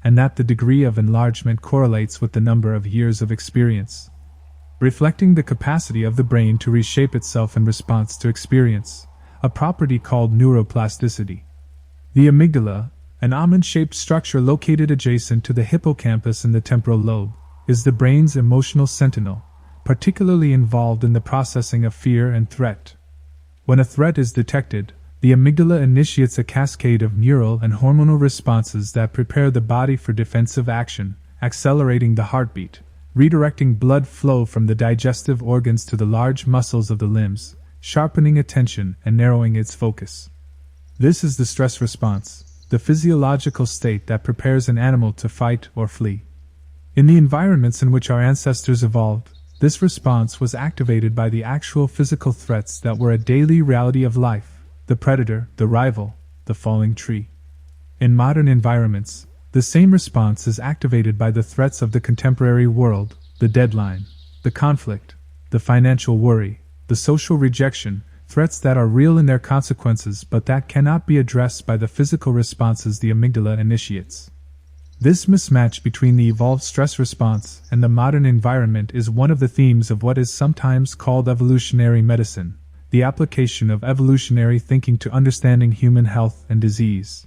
and that the degree of enlargement correlates with the number of years of experience, reflecting the capacity of the brain to reshape itself in response to experience, a property called neuroplasticity. The amygdala, an almond-shaped structure located adjacent to the hippocampus in the temporal lobe, is the brain's emotional sentinel, particularly involved in the processing of fear and threat. When a threat is detected, the amygdala initiates a cascade of neural and hormonal responses that prepare the body for defensive action, accelerating the heartbeat, redirecting blood flow from the digestive organs to the large muscles of the limbs, sharpening attention and narrowing its focus. This is the stress response, the physiological state that prepares an animal to fight or flee. In the environments in which our ancestors evolved, this response was activated by the actual physical threats that were a daily reality of life: the predator, the rival, the falling tree. In modern environments, the same response is activated by the threats of the contemporary world: the deadline, the conflict, the financial worry, the social rejection, threats that are real in their consequences but that cannot be addressed by the physical responses the amygdala initiates. This mismatch between the evolved stress response and the modern environment is one of the themes of what is sometimes called evolutionary medicine, the application of evolutionary thinking to understanding human health and disease.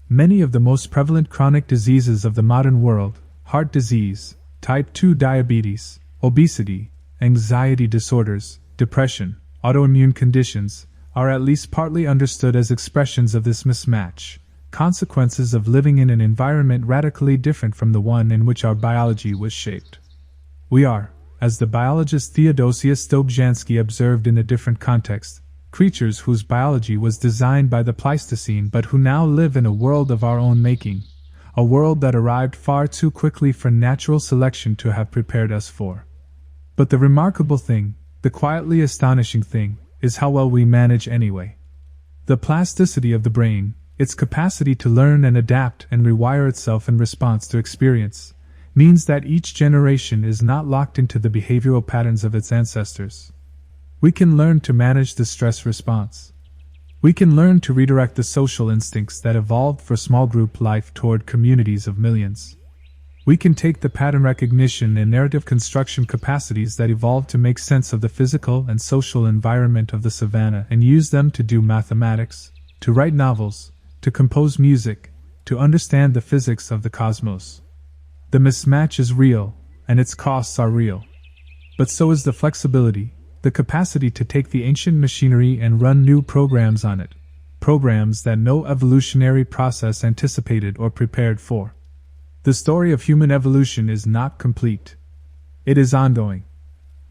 Many of the most prevalent chronic diseases of the modern world, heart disease, type 2 diabetes, obesity, anxiety disorders, depression, autoimmune conditions, are at least partly understood as expressions of this mismatch, consequences of living in an environment radically different from the one in which our biology was shaped. We are, as the biologist Theodosius Dobzhansky observed in a different context, creatures whose biology was designed by the Pleistocene but who now live in a world of our own making, a world that arrived far too quickly for natural selection to have prepared us for. But the remarkable thing, the quietly astonishing thing, is how well we manage anyway. The plasticity of the brain, its capacity to learn and adapt and rewire itself in response to experience, means that each generation is not locked into the behavioral patterns of its ancestors. We can learn to manage the stress response. We can learn to redirect the social instincts that evolved for small group life toward communities of millions. We can take the pattern recognition and narrative construction capacities that evolved to make sense of the physical and social environment of the savannah and use them to do mathematics, to write novels, to compose music, to understand the physics of the cosmos. The mismatch is real, and its costs are real. But so is the flexibility, the capacity to take the ancient machinery and run new programs on it, programs that no evolutionary process anticipated or prepared for. The story of human evolution is not complete. It is ongoing.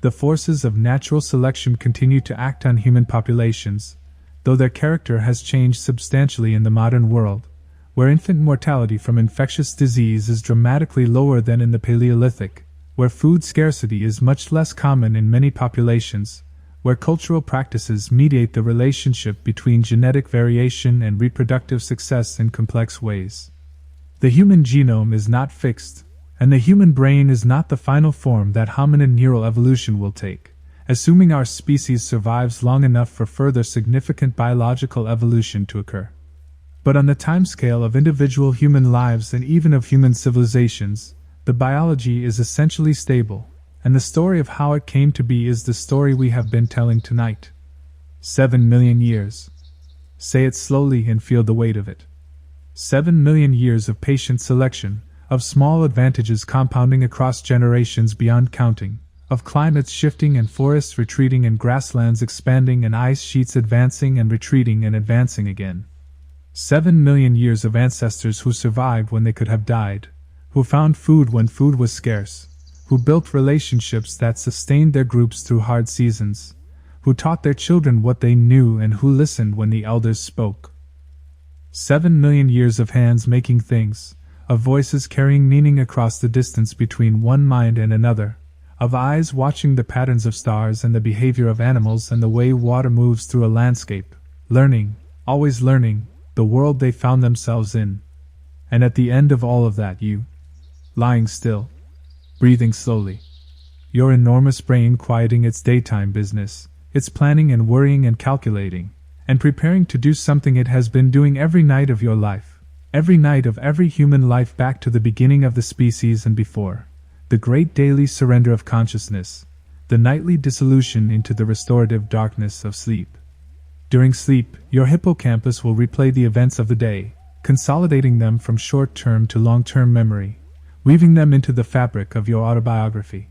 The forces of natural selection continue to act on human populations, though their character has changed substantially in the modern world, where infant mortality from infectious disease is dramatically lower than in the Paleolithic, where food scarcity is much less common in many populations, where cultural practices mediate the relationship between genetic variation and reproductive success in complex ways. The human genome is not fixed, and the human brain is not the final form that hominid neural evolution will take, assuming our species survives long enough for further significant biological evolution to occur. But on the timescale of individual human lives and even of human civilizations, the biology is essentially stable, and the story of how it came to be is the story we have been telling tonight. 7 million years. Say it slowly and feel the weight of it. 7 million years of patient selection, of small advantages compounding across generations beyond counting, of climates shifting and forests retreating and grasslands expanding and ice sheets advancing and retreating and advancing again. 7 million years of ancestors who survived when they could have died, who found food when food was scarce, who built relationships that sustained their groups through hard seasons, who taught their children what they knew and who listened when the elders spoke. 7 million years of hands making things, of voices carrying meaning across the distance between one mind and another, of eyes watching the patterns of stars and the behavior of animals and the way water moves through a landscape, learning, always learning, the world they found themselves in. And at the end of all of that you, lying still, breathing slowly, your enormous brain quieting its daytime business, its planning and worrying and calculating, and preparing to do something it has been doing every night of your life, every night of every human life back to the beginning of the species and before, the great daily surrender of consciousness, the nightly dissolution into the restorative darkness of sleep. During sleep, your hippocampus will replay the events of the day, consolidating them from short-term to long-term memory, weaving them into the fabric of your autobiography.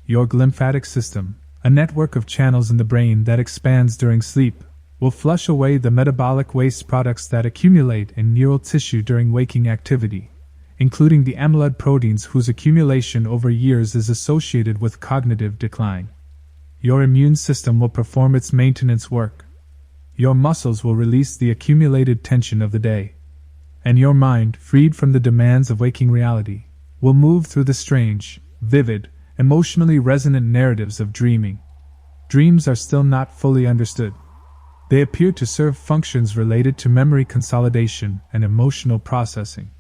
Your glymphatic system, a network of channels in the brain that expands during sleep, will flush away the metabolic waste products that accumulate in neural tissue during waking activity, including the amyloid proteins whose accumulation over years is associated with cognitive decline. Your immune system will perform its maintenance work. Your muscles will release the accumulated tension of the day. And your mind, freed from the demands of waking reality, will move through the strange, vivid, emotionally resonant narratives of dreaming. Dreams are still not fully understood. They appear to serve functions related to memory consolidation and emotional processing.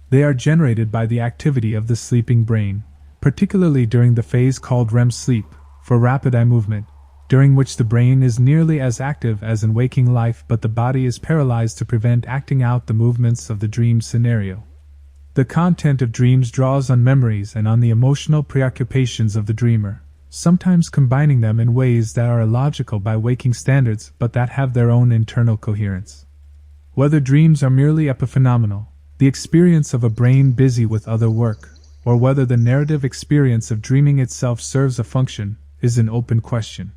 They are generated by the activity of the sleeping brain, particularly during the phase called REM sleep, for rapid eye movement, during which the brain is nearly as active as in waking life but the body is paralyzed to prevent acting out the movements of the dream scenario. The content of dreams draws on memories and on the emotional preoccupations of the dreamer, sometimes combining them in ways that are illogical by waking standards but that have their own internal coherence. Whether dreams are merely epiphenomenal, the experience of a brain busy with other work, or whether the narrative experience of dreaming itself serves a function, is an open question.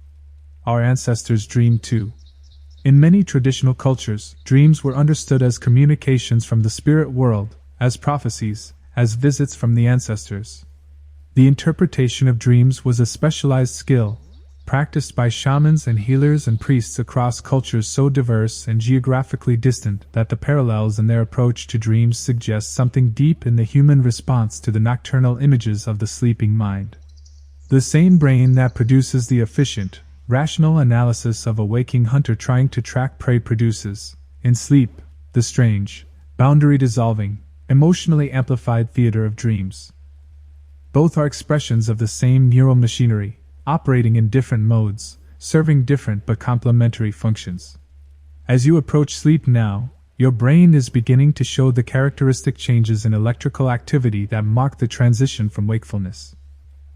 Our ancestors dreamed too. In many traditional cultures, dreams were understood as communications from the spirit world, as prophecies, as visits from the ancestors. The interpretation of dreams was a specialized skill, practiced by shamans and healers and priests across cultures so diverse and geographically distant that the parallels in their approach to dreams suggest something deep in the human response to the nocturnal images of the sleeping mind. The same brain that produces the efficient, rational analysis of a waking hunter trying to track prey produces, in sleep, the strange, boundary-dissolving, emotionally amplified theater of dreams. Both are expressions of the same neural machinery, operating in different modes, serving different but complementary functions. As you approach sleep now, your brain is beginning to show the characteristic changes in electrical activity that mark the transition from wakefulness.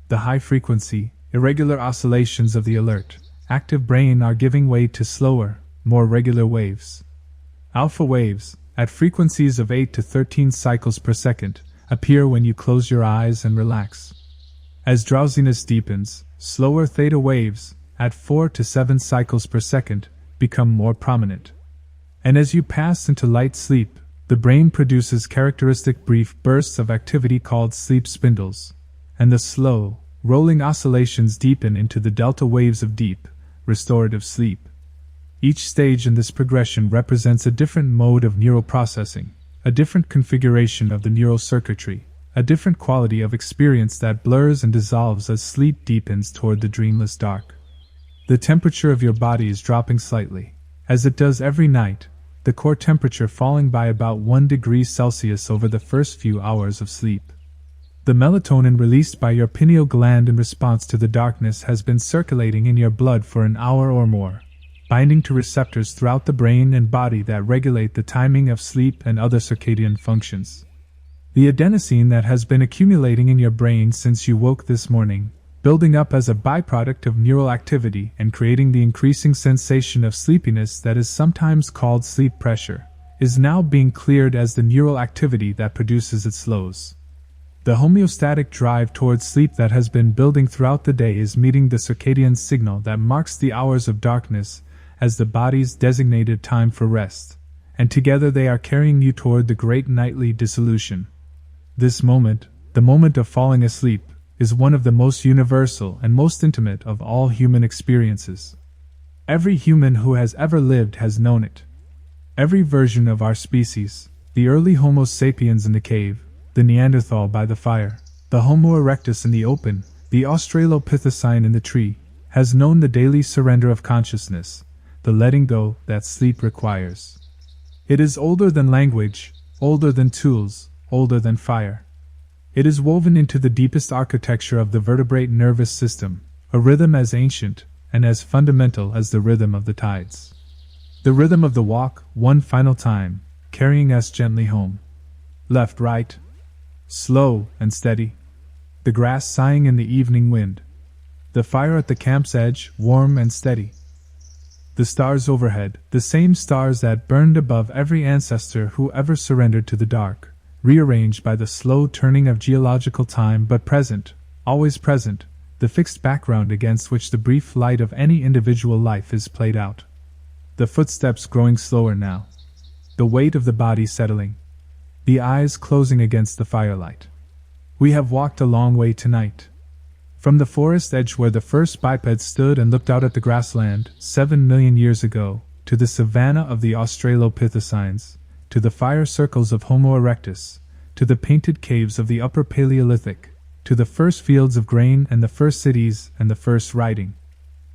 The high-frequency, irregular oscillations of the alert, active brain are giving way to slower, more regular waves. Alpha waves, at frequencies of 8 to 13 cycles per second, appear when you close your eyes and relax. As drowsiness deepens, slower theta waves, at 4 to 7 cycles per second, become more prominent. And as you pass into light sleep, the brain produces characteristic brief bursts of activity called sleep spindles, and the slow, rolling oscillations deepen into the delta waves of deep, restorative sleep. Each stage in this progression represents a different mode of neural processing, a different configuration of the neural circuitry, a different quality of experience that blurs and dissolves as sleep deepens toward the dreamless dark. The temperature of your body is dropping slightly, as it does every night, the core temperature falling by about 1 degree Celsius over the first few hours of sleep. The melatonin released by your pineal gland in response to the darkness has been circulating in your blood for an hour or more, binding to receptors throughout the brain and body that regulate the timing of sleep and other circadian functions. The adenosine that has been accumulating in your brain since you woke this morning, building up as a byproduct of neural activity and creating the increasing sensation of sleepiness that is sometimes called sleep pressure, is now being cleared as the neural activity that produces it slows. The homeostatic drive towards sleep that has been building throughout the day is meeting the circadian signal that marks the hours of darkness as the body's designated time for rest, and together they are carrying you toward the great nightly dissolution. This moment, the moment of falling asleep, is one of the most universal and most intimate of all human experiences. Every human who has ever lived has known it. Every version of our species, the early Homo sapiens in the cave, the Neanderthal by the fire, the Homo erectus in the open, the Australopithecine in the tree, has known the daily surrender of consciousness, the letting go that sleep requires. It is older than language, older than tools, older than fire. It is woven into the deepest architecture of the vertebrate nervous system, a rhythm as ancient and as fundamental as the rhythm of the tides. The rhythm of the walk, one final time, carrying us gently home. Left, right. Slow and steady. The grass sighing in the evening wind. The fire at the camp's edge, warm and steady. The stars overhead, the same stars that burned above every ancestor who ever surrendered to the dark, rearranged by the slow turning of geological time but present, always present, the fixed background against which the brief light of any individual life is played out. The footsteps growing slower now. The weight of the body settling. The eyes closing against the firelight. We have walked a long way tonight. From the forest edge where the first biped stood and looked out at the grassland 7 million years ago, to the savanna of the Australopithecines, to the fire circles of Homo erectus, to the painted caves of the Upper Paleolithic, to the first fields of grain and the first cities and the first writing.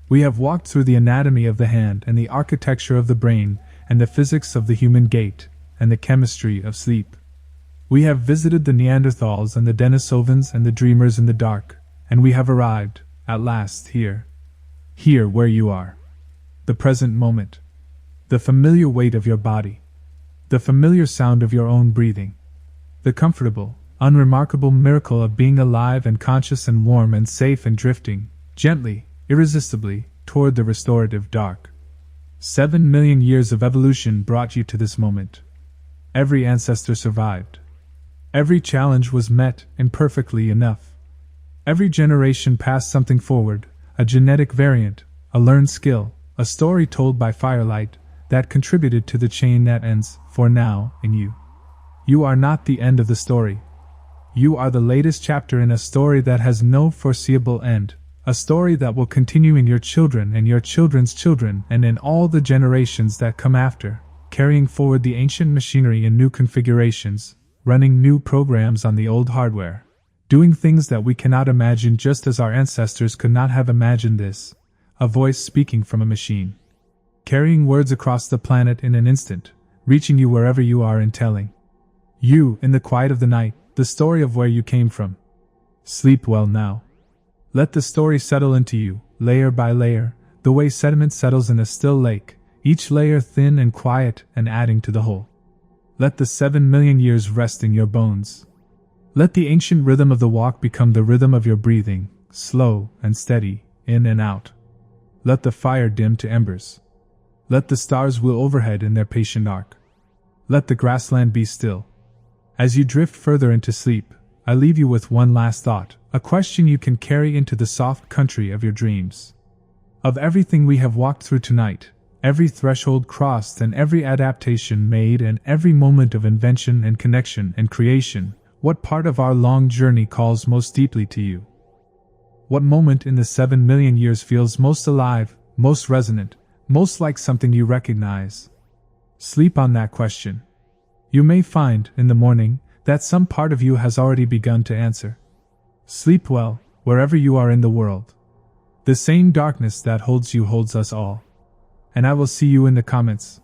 We have walked through the anatomy of the hand and the architecture of the brain and the physics of the human gait and the chemistry of sleep. We have visited the Neanderthals and the Denisovans and the dreamers in the dark, and we have arrived, at last, here. Here where you are. The present moment. The familiar weight of your body. The familiar sound of your own breathing. The comfortable, unremarkable miracle of being alive and conscious and warm and safe and drifting, gently, irresistibly, toward the restorative dark. 7 million years of evolution brought you to this moment. Every ancestor survived. Every challenge was met imperfectly enough. Every generation passed something forward, a genetic variant, a learned skill, a story told by firelight, that contributed to the chain that ends, for now, in you. You are not the end of the story. You are the latest chapter in a story that has no foreseeable end, a story that will continue in your children and your children's children and in all the generations that come after, carrying forward the ancient machinery in new configurations, running new programs on the old hardware, doing things that we cannot imagine just as our ancestors could not have imagined this, a voice speaking from a machine, carrying words across the planet in an instant, reaching you wherever you are and telling you, in the quiet of the night, the story of where you came from. Sleep well now. Let the story settle into you, layer by layer, the way sediment settles in a still lake, each layer thin and quiet and adding to the whole. Let the 7 million years rest in your bones. Let the ancient rhythm of the walk become the rhythm of your breathing, slow and steady, in and out. Let the fire dim to embers. Let the stars wheel overhead in their patient arc. Let the grassland be still. As you drift further into sleep, I leave you with one last thought, a question you can carry into the soft country of your dreams. Of everything we have walked through tonight, every threshold crossed and every adaptation made and every moment of invention and connection and creation, what part of our long journey calls most deeply to you? What moment in the 7 million years feels most alive, most resonant, most like something you recognize? Sleep on that question. You may find, in the morning, that some part of you has already begun to answer. Sleep well, wherever you are in the world. The same darkness that holds you holds us all. And I will see you in the comments.